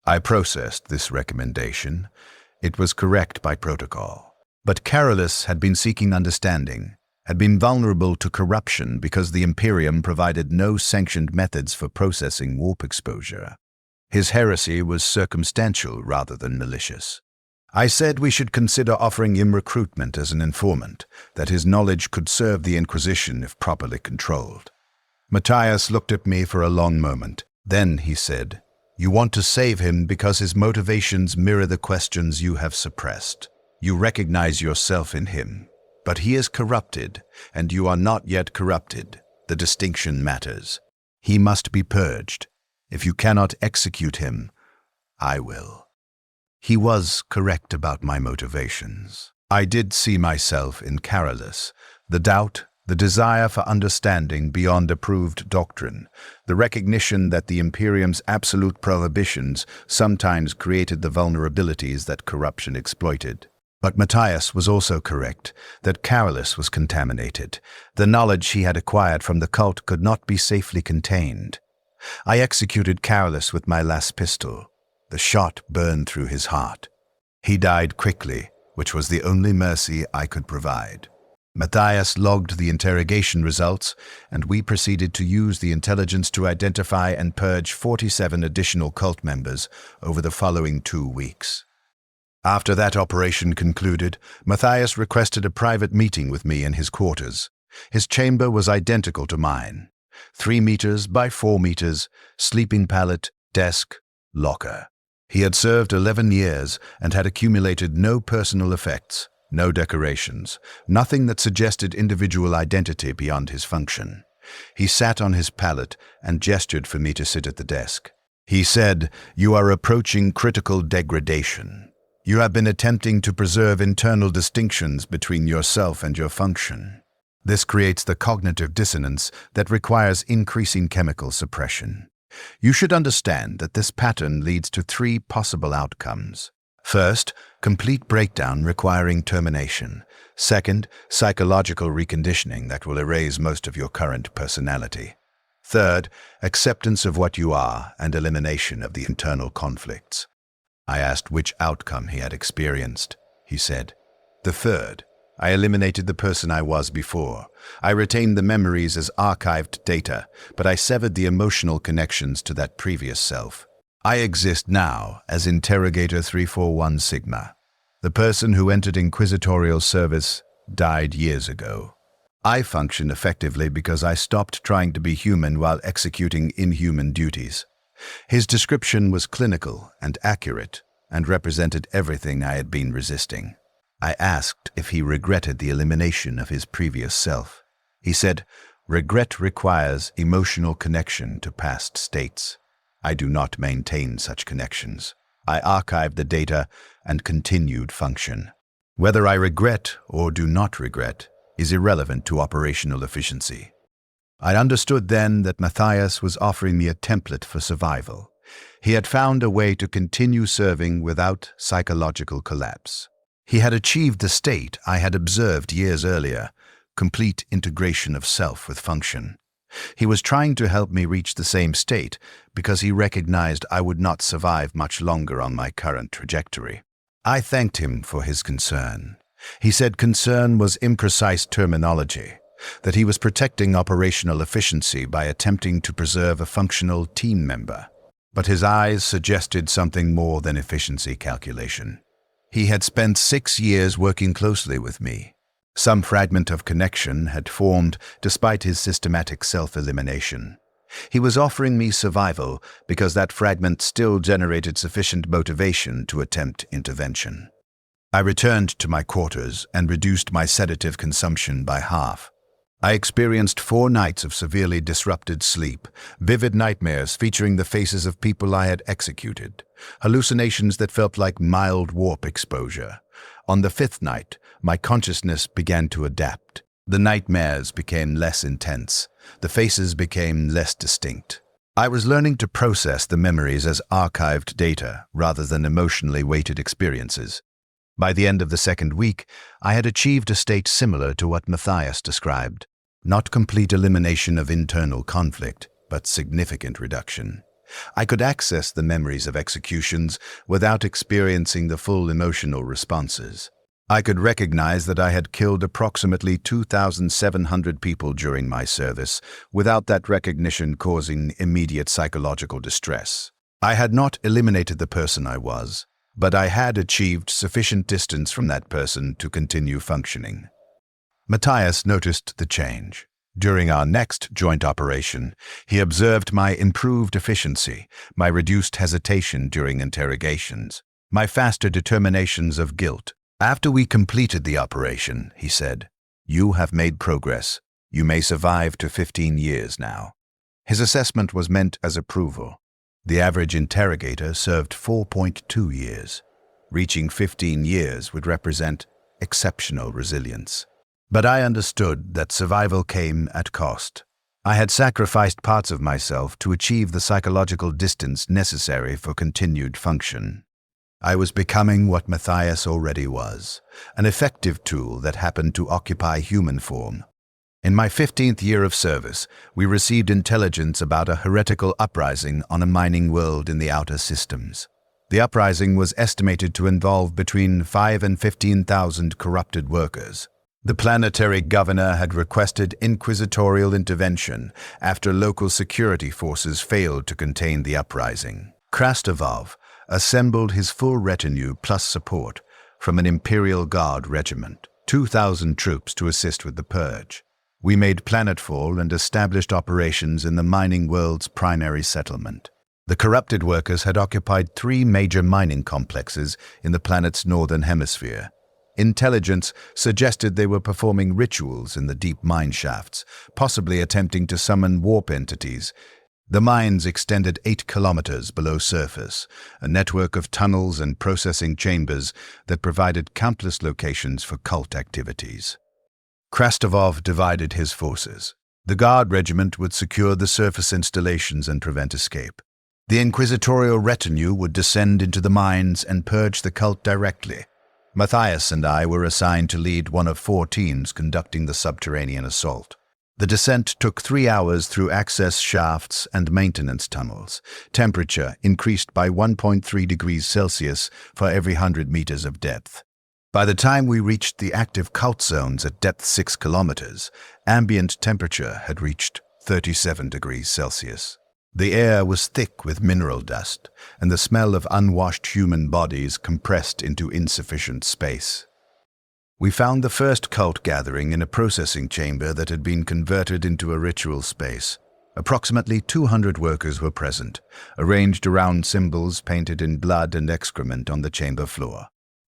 I processed this recommendation. It was correct by protocol. But Carolus had been seeking understanding, had been vulnerable to corruption because the Imperium provided no sanctioned methods for processing warp exposure. His heresy was circumstantial rather than malicious. I said we should consider offering him recruitment as an informant, that his knowledge could serve the Inquisition if properly controlled. Matthias looked at me for a long moment. Then he said, "You want to save him because his motivations mirror the questions you have suppressed. You recognize yourself in him. But he is corrupted, and you are not yet corrupted. The distinction matters. He must be purged. If you cannot execute him, I will." He was correct about my motivations. I did see myself in Carolus, the doubt, the desire for understanding beyond approved doctrine, the recognition that the Imperium's absolute prohibitions sometimes created the vulnerabilities that corruption exploited. But Matthias was also correct that Carolus was contaminated. The knowledge he had acquired from the cult could not be safely contained. I executed Carolus with my last pistol. The shot burned through his heart. He died quickly, which was the only mercy I could provide. Matthias logged the interrogation results, and we proceeded to use the intelligence to identify and purge 47 additional cult members over the following 2 weeks. After that operation concluded, Matthias requested a private meeting with me in his quarters. His chamber was identical to mine. 3 meters by 4 meters, sleeping pallet, desk, locker. He had served 11 years and had accumulated no personal effects, no decorations, nothing that suggested individual identity beyond his function. He sat on his pallet and gestured for me to sit at the desk. He said, "You are approaching critical degradation. You have been attempting to preserve internal distinctions between yourself and your function. This creates the cognitive dissonance that requires increasing chemical suppression. You should understand that this pattern leads to 3 possible outcomes. First, complete breakdown requiring termination. Second, psychological reconditioning that will erase most of your current personality. Third, acceptance of what you are and elimination of the internal conflicts." I asked which outcome he had experienced. He said, "The third. I eliminated the person I was before. I retained the memories as archived data, but I severed the emotional connections to that previous self. I exist now as Interrogator 341 Sigma. The person who entered Inquisitorial service died years ago. I function effectively because I stopped trying to be human while executing inhuman duties." His description was clinical and accurate and represented everything I had been resisting. I asked if he regretted the elimination of his previous self. He said, "Regret requires emotional connection to past states. I do not maintain such connections. I archived the data and continued function. Whether I regret or do not regret is irrelevant to operational efficiency." I understood then that Matthias was offering me a template for survival. He had found a way to continue serving without psychological collapse. He had achieved the state I had observed years earlier, complete integration of self with function. He was trying to help me reach the same state because he recognized I would not survive much longer on my current trajectory. I thanked him for his concern. He said concern was imprecise terminology, that he was protecting operational efficiency by attempting to preserve a functional team member. But his eyes suggested something more than efficiency calculation. He had spent 6 years working closely with me. Some fragment of connection had formed despite his systematic self-elimination. He was offering me survival because that fragment still generated sufficient motivation to attempt intervention. I returned to my quarters and reduced my sedative consumption by half. I experienced 4 nights of severely disrupted sleep, vivid nightmares featuring the faces of people I had executed, hallucinations that felt like mild warp exposure. On the 5th night, my consciousness began to adapt. The nightmares became less intense. The faces became less distinct. I was learning to process the memories as archived data rather than emotionally weighted experiences. By the end of the 2nd week, I had achieved a state similar to what Matthias described. Not complete elimination of internal conflict, but significant reduction. I could access the memories of executions without experiencing the full emotional responses. I could recognize that I had killed approximately 2,700 people during my service without that recognition causing immediate psychological distress. I had not eliminated the person I was, but I had achieved sufficient distance from that person to continue functioning. Matthias noticed the change. During our next joint operation, he observed my improved efficiency, my reduced hesitation during interrogations, my faster determinations of guilt. After we completed the operation, he said, "You have made progress. You may survive to 15 years now." His assessment was meant as approval. The average interrogator served 4.2 years. Reaching 15 years would represent exceptional resilience. But I understood that survival came at cost. I had sacrificed parts of myself to achieve the psychological distance necessary for continued function. I was becoming what Matthias already was, an effective tool that happened to occupy human form. In my 15th year of service, we received intelligence about a heretical uprising on a mining world in the outer systems. The uprising was estimated to involve between 5 and 15,000 corrupted workers. The planetary governor had requested inquisitorial intervention after local security forces failed to contain the uprising. Krastovov assembled his full retinue plus support from an Imperial Guard regiment, 2,000 troops to assist with the purge. We made planetfall and established operations in the mining world's primary settlement. The corrupted workers had occupied 3 major mining complexes in the planet's northern hemisphere. Intelligence suggested they were performing rituals in the deep mine shafts, possibly attempting to summon warp entities. The mines extended 8 kilometers below surface, a network of tunnels and processing chambers that provided countless locations for cult activities. Krastovov divided his forces. The Guard regiment would secure the surface installations and prevent escape. The inquisitorial retinue would descend into the mines and purge the cult directly. Matthias and I were assigned to lead one of 4 teams conducting the subterranean assault. The descent took 3 hours through access shafts and maintenance tunnels. Temperature increased by 1.3 degrees Celsius for every 100 meters of depth. By the time we reached the active cult zones at depth 6 kilometers, ambient temperature had reached 37 degrees Celsius. The air was thick with mineral dust, and the smell of unwashed human bodies compressed into insufficient space. We found the first cult gathering in a processing chamber that had been converted into a ritual space. Approximately 200 workers were present, arranged around symbols painted in blood and excrement on the chamber floor.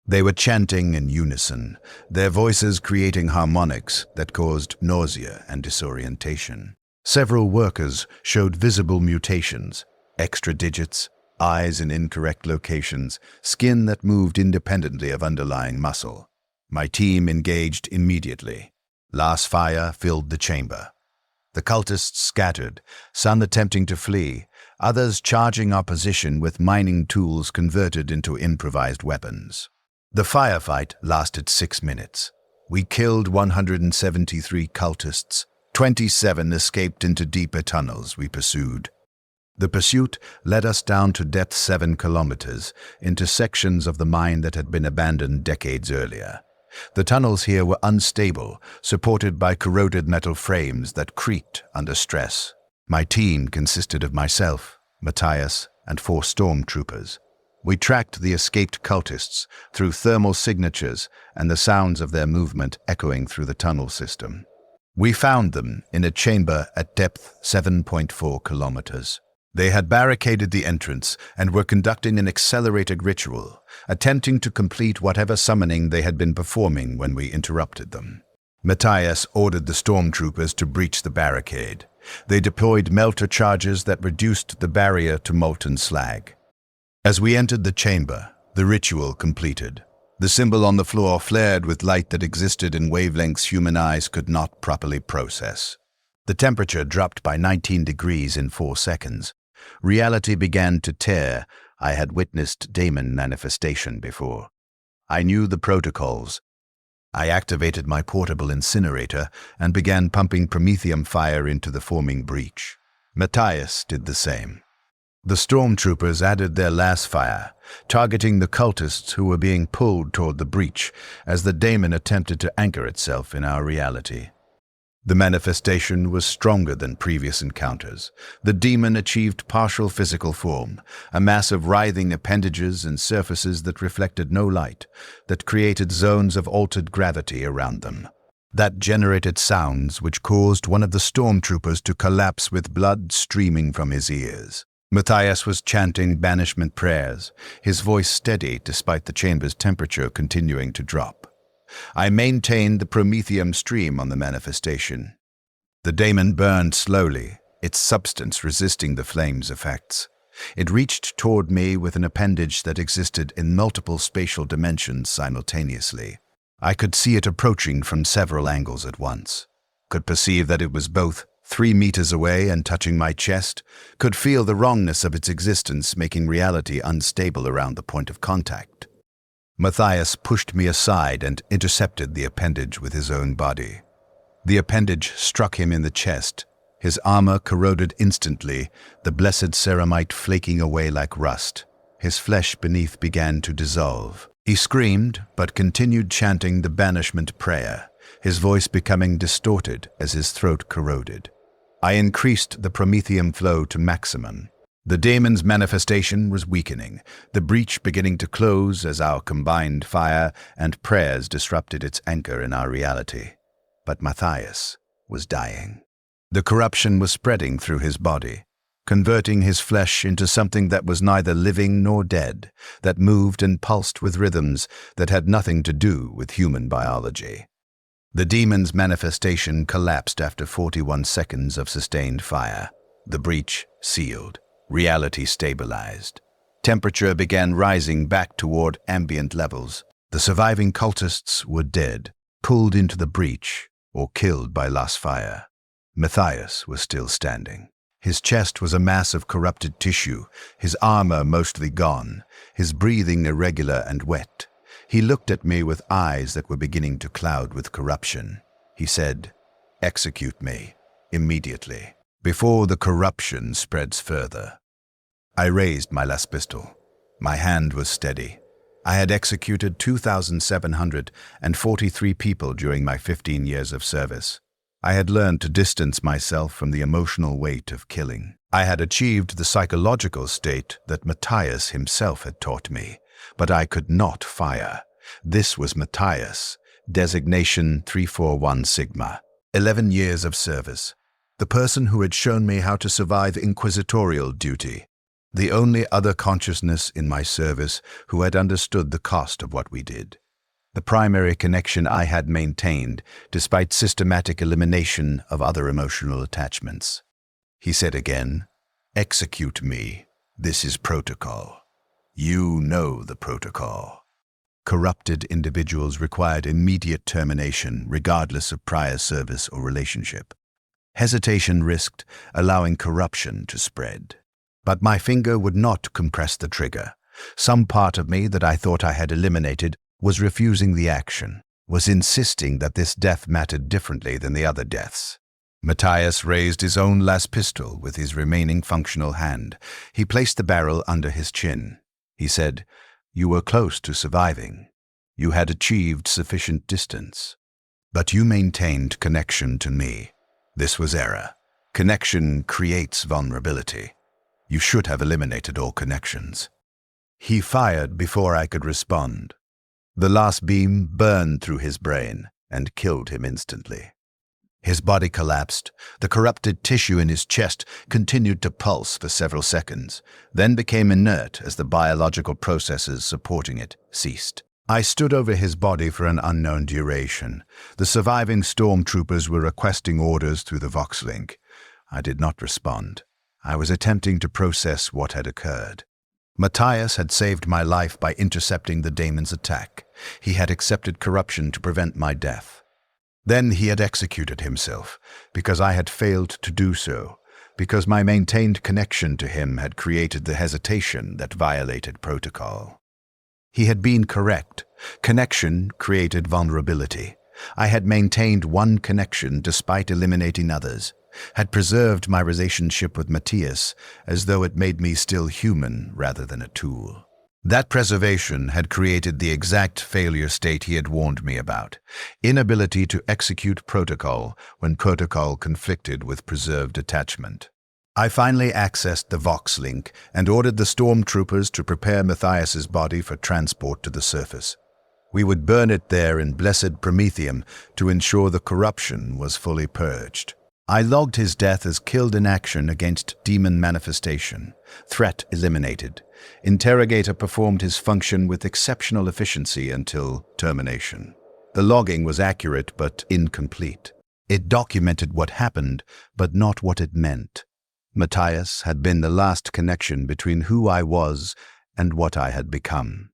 They were chanting in unison, their voices creating harmonics that caused nausea and disorientation. Several workers showed visible mutations, extra digits, eyes in incorrect locations, skin that moved independently of underlying muscle. My team engaged immediately. Last fire filled the chamber. The cultists scattered, some attempting to flee, others charging our position with mining tools converted into improvised weapons. The firefight lasted 6 minutes. We killed 173 cultists. 27 escaped into deeper tunnels we pursued. The pursuit led us down to depth 7 kilometers, into sections of the mine that had been abandoned decades earlier. The tunnels here were unstable, supported by corroded metal frames that creaked under stress. My team consisted of myself, Matthias, and 4 stormtroopers. We tracked the escaped cultists through thermal signatures and the sounds of their movement echoing through the tunnel system. We found them in a chamber at depth 7.4 kilometers. They had barricaded the entrance and were conducting an accelerated ritual, attempting to complete whatever summoning they had been performing when we interrupted them. Matthias ordered the stormtroopers to breach the barricade. They deployed melter charges that reduced the barrier to molten slag. As we entered the chamber, the ritual completed. The symbol on the floor flared with light that existed in wavelengths human eyes could not properly process. The temperature dropped by 19 degrees in 4 seconds. Reality began to tear. I had witnessed Daemon manifestation before. I knew the protocols. I activated my portable incinerator and began pumping promethium fire into the forming breach. Matthias did the same. The stormtroopers added their last fire, targeting the cultists who were being pulled toward the breach as the daemon attempted to anchor itself in our reality. The manifestation was stronger than previous encounters. The demon achieved partial physical form, a mass of writhing appendages and surfaces that reflected no light, that created zones of altered gravity around them. That generated sounds which caused one of the stormtroopers to collapse with blood streaming from his ears. Matthias was chanting banishment prayers, his voice steady despite the chamber's temperature continuing to drop. I maintained the promethium stream on the manifestation. The daemon burned slowly, its substance resisting the flame's effects. It reached toward me with an appendage that existed in multiple spatial dimensions simultaneously. I could see it approaching from several angles at once, could perceive that it was both 3 meters away and touching my chest, could feel the wrongness of its existence making reality unstable around the point of contact. Matthias pushed me aside and intercepted the appendage with his own body. The appendage struck him in the chest. His armor corroded instantly, the blessed ceramite flaking away like rust. His flesh beneath began to dissolve. He screamed, but continued chanting the banishment prayer, his voice becoming distorted as his throat corroded. I increased the promethium flow to maximum. The daemon's manifestation was weakening, the breach beginning to close as our combined fire and prayers disrupted its anchor in our reality. But Matthias was dying. The corruption was spreading through his body, converting his flesh into something that was neither living nor dead, that moved and pulsed with rhythms that had nothing to do with human biology. The demon's manifestation collapsed after 41 seconds of sustained fire. The breach sealed. Reality stabilized. Temperature began rising back toward ambient levels. The surviving cultists were dead, pulled into the breach, or killed by last fire. Matthias was still standing. His chest was a mass of corrupted tissue, his armor mostly gone, his breathing irregular and wet. He looked at me with eyes that were beginning to cloud with corruption. He said, Execute me, immediately, before the corruption spreads further. I raised my last pistol. My hand was steady. I had executed 2,743 people during my 15 years of service. I had learned to distance myself from the emotional weight of killing. I had achieved the psychological state that Matthias himself had taught me, but I could not fire. This was Matthias, designation 341 Sigma. 11 years of service. The person who had shown me how to survive inquisitorial duty. The only other consciousness in my service who had understood the cost of what we did. The primary connection I had maintained, despite systematic elimination of other emotional attachments. He said again, "Execute me. This is protocol. You know the protocol." Corrupted individuals required immediate termination, regardless of prior service or relationship. Hesitation risked allowing corruption to spread. But my finger would not compress the trigger. Some part of me that I thought I had eliminated was refusing the action, was insisting that this death mattered differently than the other deaths. Matthias raised his own last pistol with his remaining functional hand. He placed the barrel under his chin. He said, "You were close to surviving. You had achieved sufficient distance. But you maintained connection to me. This was error. Connection creates vulnerability. You should have eliminated all connections." He fired before I could respond. The last beam burned through his brain and killed him instantly. His body collapsed. The corrupted tissue in his chest continued to pulse for several seconds, then became inert as the biological processes supporting it ceased. I stood over his body for an unknown duration. The surviving stormtroopers were requesting orders through the Vox-link. I did not respond. I was attempting to process what had occurred. Matthias had saved my life by intercepting the daemon's attack. He had accepted corruption to prevent my death. Then he had executed himself, because I had failed to do so, because my maintained connection to him had created the hesitation that violated protocol. He had been correct. Connection created vulnerability. I had maintained one connection despite eliminating others, had preserved my relationship with Matthias as though it made me still human rather than a tool. That preservation had created the exact failure state he had warned me about, inability to execute protocol when protocol conflicted with preserved attachment. I finally accessed the Vox-link and ordered the stormtroopers to prepare Matthias's body for transport to the surface. We would burn it there in blessed Prometheum to ensure the corruption was fully purged. I logged his death as killed in action against demon manifestation. Threat eliminated. Interrogator performed his function with exceptional efficiency until termination. The logging was accurate but incomplete. It documented what happened, but not what it meant. Matthias had been the last connection between who I was and what I had become.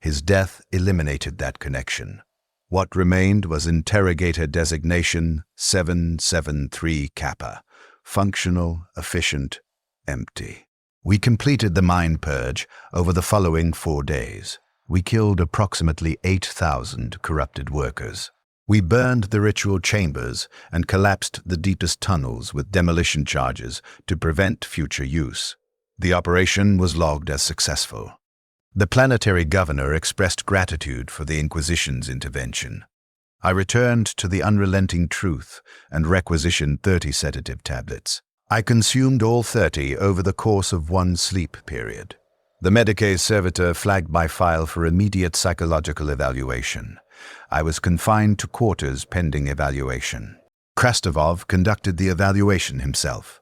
His death eliminated that connection. What remained was Interrogator designation 773 Kappa. Functional, efficient, empty. We completed the mind purge over the following 4 days. We killed approximately 8,000 corrupted workers. We burned the ritual chambers and collapsed the deepest tunnels with demolition charges to prevent future use. The operation was logged as successful. The planetary governor expressed gratitude for the Inquisition's intervention. I returned to the unrelenting truth and requisitioned 30 sedative tablets. I consumed all 30 over the course of one sleep period. The Medicae servitor flagged my file for immediate psychological evaluation. I was confined to quarters pending evaluation. Krastovov conducted the evaluation himself.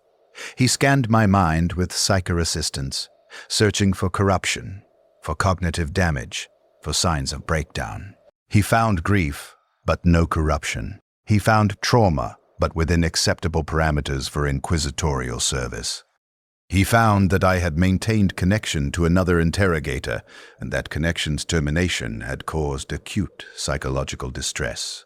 He scanned my mind with psycho-assistance, searching for corruption, for cognitive damage, for signs of breakdown. He found grief, but no corruption. He found trauma, but within acceptable parameters for inquisitorial service. He found that I had maintained connection to another interrogator, and that connection's termination had caused acute psychological distress.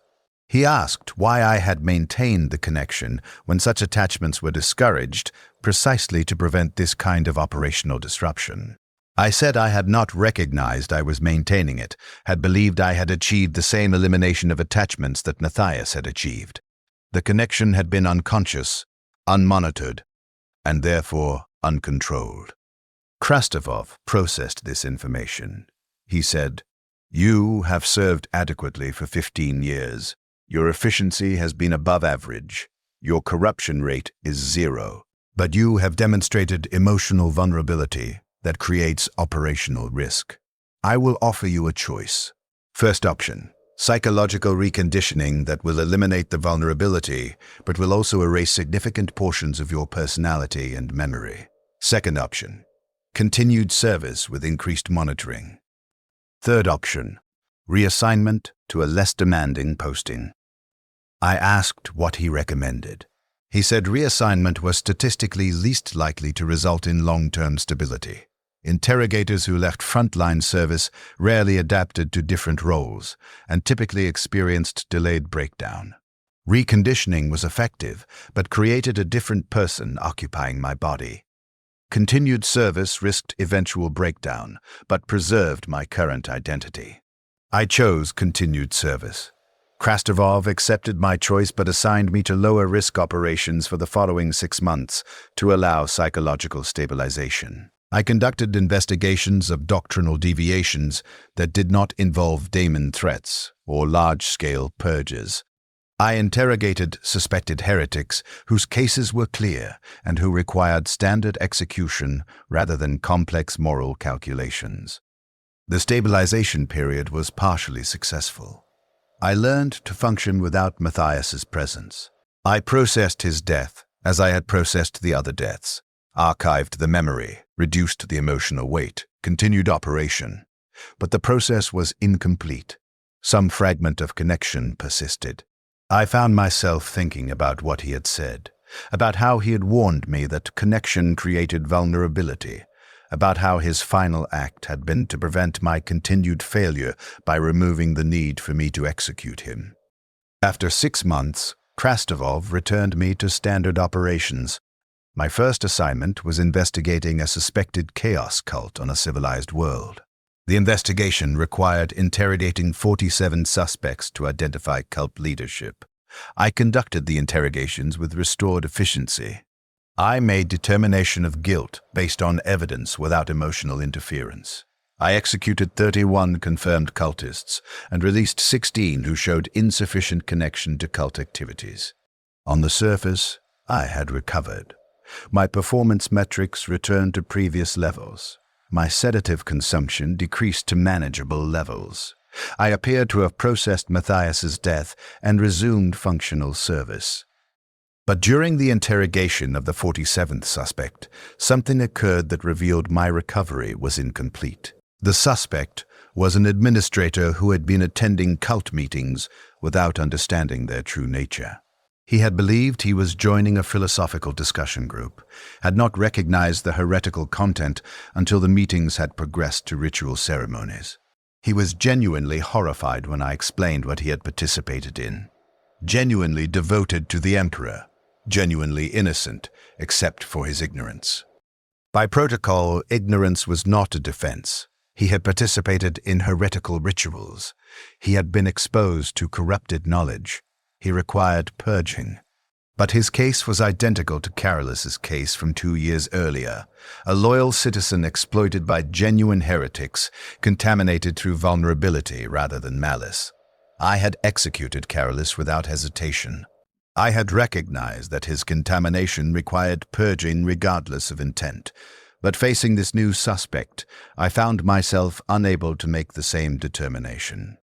He asked why I had maintained the connection when such attachments were discouraged, precisely to prevent this kind of operational disruption. I said I had not recognized I was maintaining it, had believed I had achieved the same elimination of attachments that Matthias had achieved. The connection had been unconscious, unmonitored, and therefore uncontrolled. Krastovov processed this information. He said, "You have served adequately for 15 years. Your efficiency has been above average. Your corruption rate is 0. But you have demonstrated emotional vulnerability that creates operational risk. I will offer you a choice. First option, psychological reconditioning that will eliminate the vulnerability, but will also erase significant portions of your personality and memory. Second option, continued service with increased monitoring. Third option, reassignment to a less demanding posting." I asked what he recommended. He said reassignment was statistically least likely to result in long-term stability. Interrogators who left frontline service rarely adapted to different roles and typically experienced delayed breakdown. Reconditioning was effective, but created a different person occupying my body. Continued service risked eventual breakdown, but preserved my current identity. I chose continued service. Krastovov accepted my choice but assigned me to lower-risk operations for the following 6 months to allow psychological stabilization. I conducted investigations of doctrinal deviations that did not involve daemon threats or large-scale purges. I interrogated suspected heretics whose cases were clear and who required standard execution rather than complex moral calculations. The stabilization period was partially successful. I learned to function without Matthias's presence. I processed his death as I had processed the other deaths, archived the memory, reduced the emotional weight, continued operation. But the process was incomplete. Some fragment of connection persisted. I found myself thinking about what he had said, about how he had warned me that connection created vulnerability, about how his final act had been to prevent my continued failure by removing the need for me to execute him. After 6 months, Krastovov returned me to standard operations. My first assignment was investigating a suspected chaos cult on a civilized world. The investigation required interrogating 47 suspects to identify cult leadership. I conducted the interrogations with restored efficiency. I made determination of guilt based on evidence without emotional interference. I executed 31 confirmed cultists and released 16 who showed insufficient connection to cult activities. On the surface, I had recovered. My performance metrics returned to previous levels. My sedative consumption decreased to manageable levels. I appeared to have processed Matthias's death and resumed functional service. But during the interrogation of the 47th suspect, something occurred that revealed my recovery was incomplete. The suspect was an administrator who had been attending cult meetings without understanding their true nature. He had believed he was joining a philosophical discussion group, had not recognized the heretical content until the meetings had progressed to ritual ceremonies. He was genuinely horrified when I explained what he had participated in. Genuinely devoted to the Emperor. Genuinely innocent, except for his ignorance. By protocol, ignorance was not a defense. He had participated in heretical rituals. He had been exposed to corrupted knowledge. He required purging. But his case was identical to Carolus's case from 2 years earlier, a loyal citizen exploited by genuine heretics, contaminated through vulnerability rather than malice. I had executed Carolus without hesitation. I had recognized that his contamination required purging regardless of intent, but facing this new suspect, I found myself unable to make the same determination.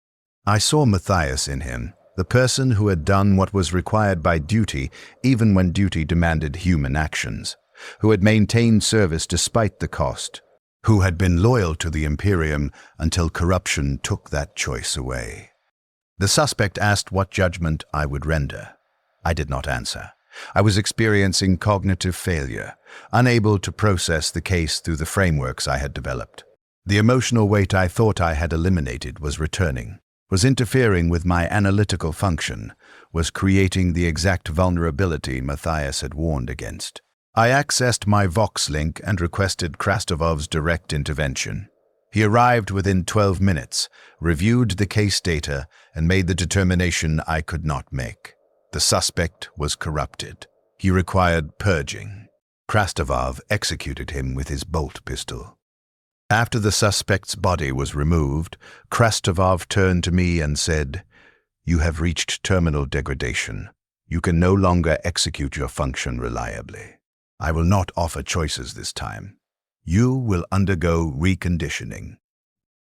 I saw Matthias in him, the person who had done what was required by duty even when duty demanded human actions, who had maintained service despite the cost, who had been loyal to the Imperium until corruption took that choice away. The suspect asked what judgment I would render. I did not answer. I was experiencing cognitive failure, unable to process the case through the frameworks I had developed. The emotional weight I thought I had eliminated was returning, was interfering with my analytical function, was creating the exact vulnerability Matthias had warned against. I accessed my Vox link and requested Krastovov's direct intervention. He arrived within 12 minutes, reviewed the case data, and made the determination I could not make. The suspect was corrupted. He required purging. Krastovov executed him with his bolt pistol. After the suspect's body was removed, Krastovov turned to me and said, "You have reached terminal degradation. You can no longer execute your function reliably. I will not offer choices this time. You will undergo reconditioning.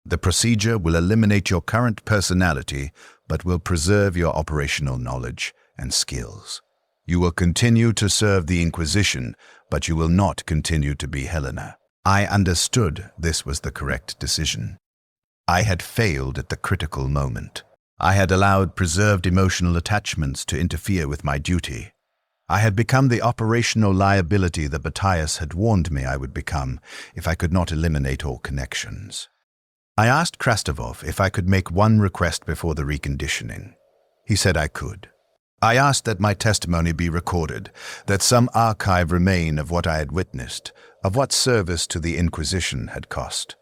The procedure will eliminate your current personality, but will preserve your operational knowledge and skills. You will continue to serve the Inquisition, but you will not continue to be Helena." I understood this was the correct decision. I had failed at the critical moment. I had allowed preserved emotional attachments to interfere with my duty. I had become the operational liability that Matthias had warned me I would become if I could not eliminate all connections. I asked Krastovov if I could make one request before the reconditioning. He said I could. I asked that my testimony be recorded, that some archive remain of what I had witnessed, of what service to the Inquisition had cost.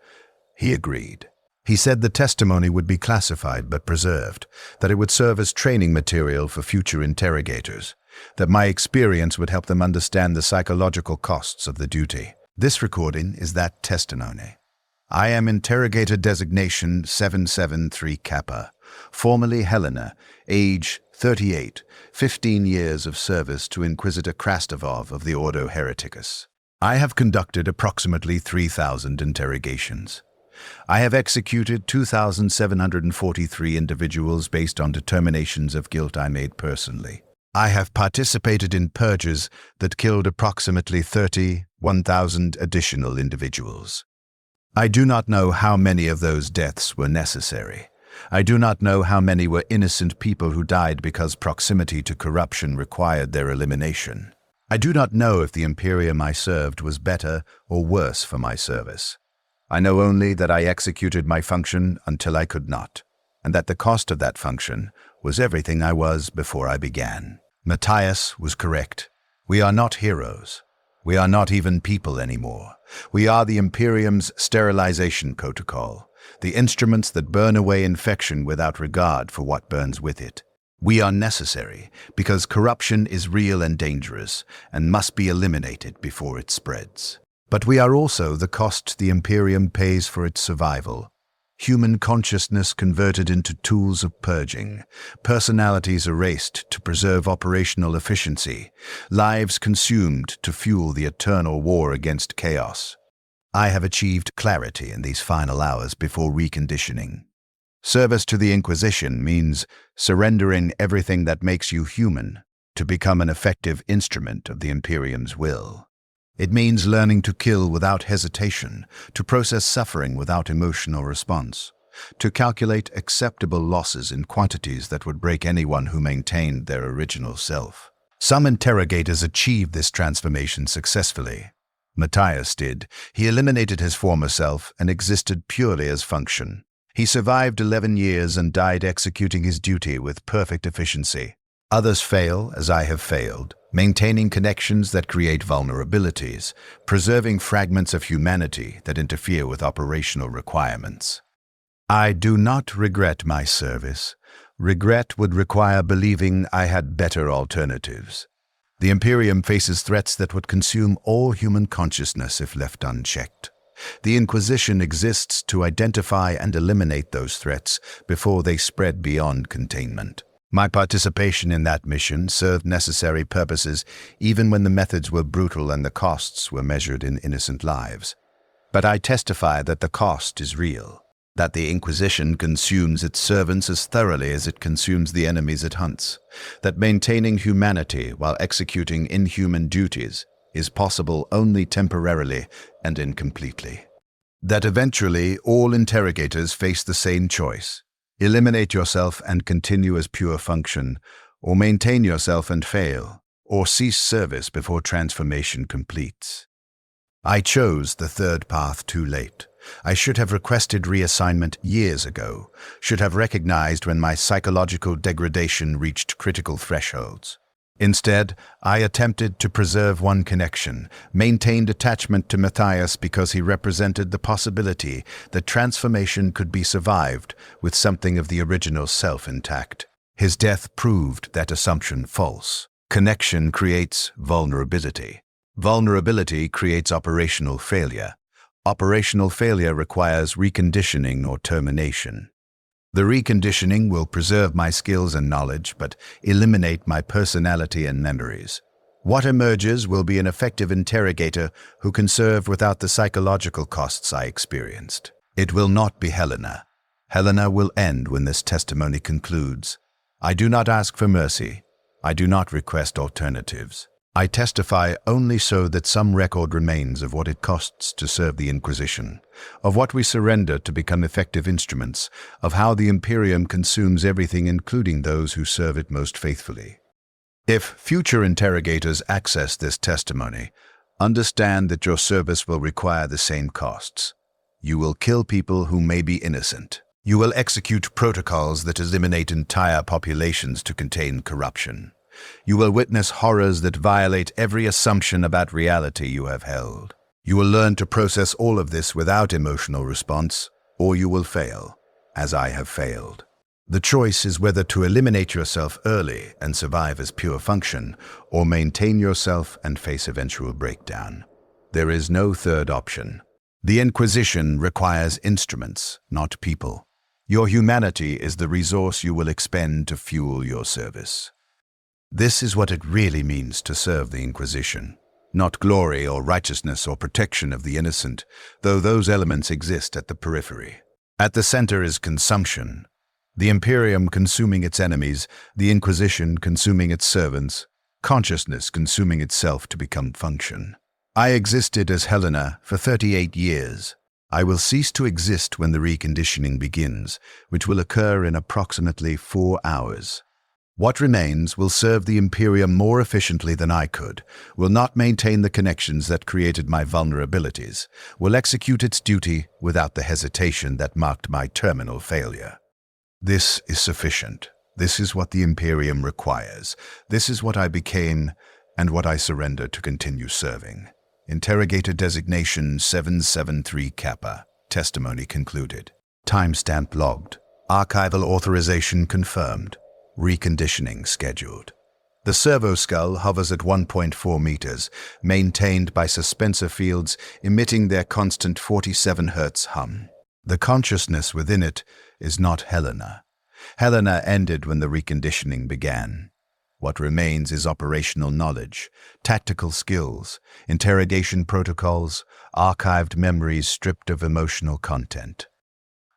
He agreed. He said the testimony would be classified but preserved, that it would serve as training material for future interrogators, that my experience would help them understand the psychological costs of the duty. This recording is that testimony. I am Interrogator Designation 773 Kappa, formerly Helena, age 38, 15 years of service to Inquisitor Krastovov of the Ordo Hereticus. I have conducted approximately 3,000 interrogations. I have executed 2,743 individuals based on determinations of guilt I made personally. I have participated in purges that killed approximately 31,000 additional individuals. I do not know how many of those deaths were necessary. I do not know how many were innocent people who died because proximity to corruption required their elimination. I do not know if the Imperium I served was better or worse for my service. I know only that I executed my function until I could not, and that the cost of that function was everything I was before I began. Matthias was correct. We are not heroes. We are not even people anymore. We are the Imperium's sterilization protocol, the instruments that burn away infection without regard for what burns with it. We are necessary because corruption is real and dangerous and must be eliminated before it spreads. But we are also the cost the Imperium pays for its survival. Human consciousness converted into tools of purging, personalities erased to preserve operational efficiency, lives consumed to fuel the eternal war against chaos. I have achieved clarity in these final hours before reconditioning. Service to the Inquisition means surrendering everything that makes you human to become an effective instrument of the Imperium's will. It means learning to kill without hesitation, to process suffering without emotional response, to calculate acceptable losses in quantities that would break anyone who maintained their original self. Some interrogators achieved this transformation successfully. Matthias did. He eliminated his former self and existed purely as function. He survived 11 years and died executing his duty with perfect efficiency. Others fail, as I have failed, maintaining connections that create vulnerabilities, preserving fragments of humanity that interfere with operational requirements. I do not regret my service. Regret would require believing I had better alternatives. The Imperium faces threats that would consume all human consciousness if left unchecked. The Inquisition exists to identify and eliminate those threats before they spread beyond containment. My participation in that mission served necessary purposes even when the methods were brutal and the costs were measured in innocent lives. But I testify that the cost is real, that the Inquisition consumes its servants as thoroughly as it consumes the enemies it hunts, that maintaining humanity while executing inhuman duties is possible only temporarily and incompletely. That eventually all interrogators face the same choice: eliminate yourself and continue as pure function, or maintain yourself and fail, or cease service before transformation completes. I chose the third path too late. I should have requested reassignment years ago, should have recognized when my psychological degradation reached critical thresholds. Instead, I attempted to preserve one connection, maintained attachment to Matthias because he represented the possibility that transformation could be survived with something of the original self intact. His death proved that assumption false. Connection creates vulnerability. Vulnerability creates operational failure. Operational failure requires reconditioning or termination. The reconditioning will preserve my skills and knowledge, but eliminate my personality and memories. What emerges will be an effective interrogator who can serve without the psychological costs I experienced. It will not be Helena. Helena will end when this testimony concludes. I do not ask for mercy. I do not request alternatives. I testify only so that some record remains of what it costs to serve the Inquisition, of what we surrender to become effective instruments, of how the Imperium consumes everything including those who serve it most faithfully. If future interrogators access this testimony, understand that your service will require the same costs. You will kill people who may be innocent. You will execute protocols that eliminate entire populations to contain corruption. You will witness horrors that violate every assumption about reality you have held. You will learn to process all of this without emotional response, or you will fail, as I have failed. The choice is whether to eliminate yourself early and survive as pure function, or maintain yourself and face eventual breakdown. There is no third option. The Inquisition requires instruments, not people. Your humanity is the resource you will expend to fuel your service. This is what it really means to serve the Inquisition. Not glory or righteousness or protection of the innocent, though those elements exist at the periphery. At the center is consumption. The Imperium consuming its enemies, the Inquisition consuming its servants, consciousness consuming itself to become function. I existed as Helena for 38 years. I will cease to exist when the reconditioning begins, which will occur in approximately 4 hours. What remains will serve the Imperium more efficiently than I could, will not maintain the connections that created my vulnerabilities, will execute its duty without the hesitation that marked my terminal failure. This is sufficient. This is what the Imperium requires. This is what I became and what I surrender to continue serving. Interrogator designation 773 Kappa. Testimony concluded. Timestamp logged. Archival authorization confirmed. Reconditioning scheduled. The servo skull hovers at 1.4 meters, maintained by suspensor fields emitting their constant 47 Hz hum. The consciousness within it is not Helena. Helena ended when the reconditioning began. What remains is operational knowledge, tactical skills, interrogation protocols, archived memories stripped of emotional content.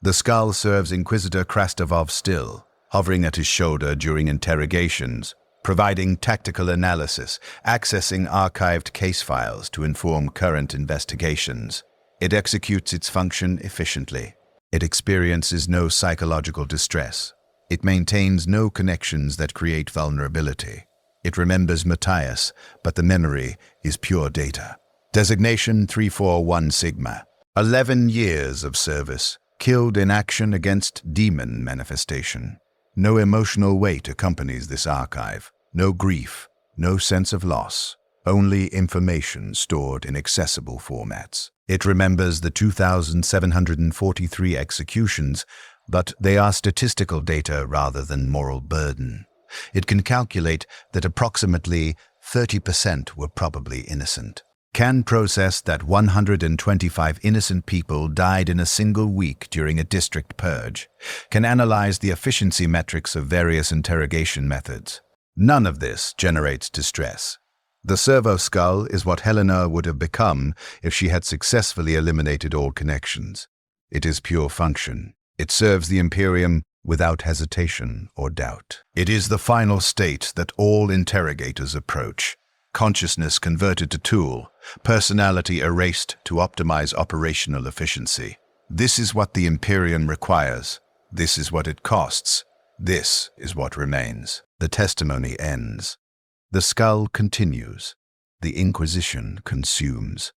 The skull serves Inquisitor Krastovov still, hovering at his shoulder during interrogations, providing tactical analysis, accessing archived case files to inform current investigations. It executes its function efficiently. It experiences no psychological distress. It maintains no connections that create vulnerability. It remembers Matthias, but the memory is pure data. Designation 341 Sigma. 11 years of service, killed in action against demon manifestation. No emotional weight accompanies this archive. No grief, no sense of loss. Only information stored in accessible formats. It remembers the 2,743 executions, but they are statistical data rather than moral burden. It can calculate that approximately 30% were probably innocent. Can process that 125 innocent people died in a single week during a district purge. Can analyze the efficiency metrics of various interrogation methods. None of this generates distress. The servo skull is what Helena would have become if she had successfully eliminated all connections. It is pure function. It serves the Imperium without hesitation or doubt. It is the final state that all interrogators approach. Consciousness converted to tool, personality erased to optimize operational efficiency. This is what the Imperium requires. This is what it costs. This is what remains. The testimony ends. The skull continues. The Inquisition consumes.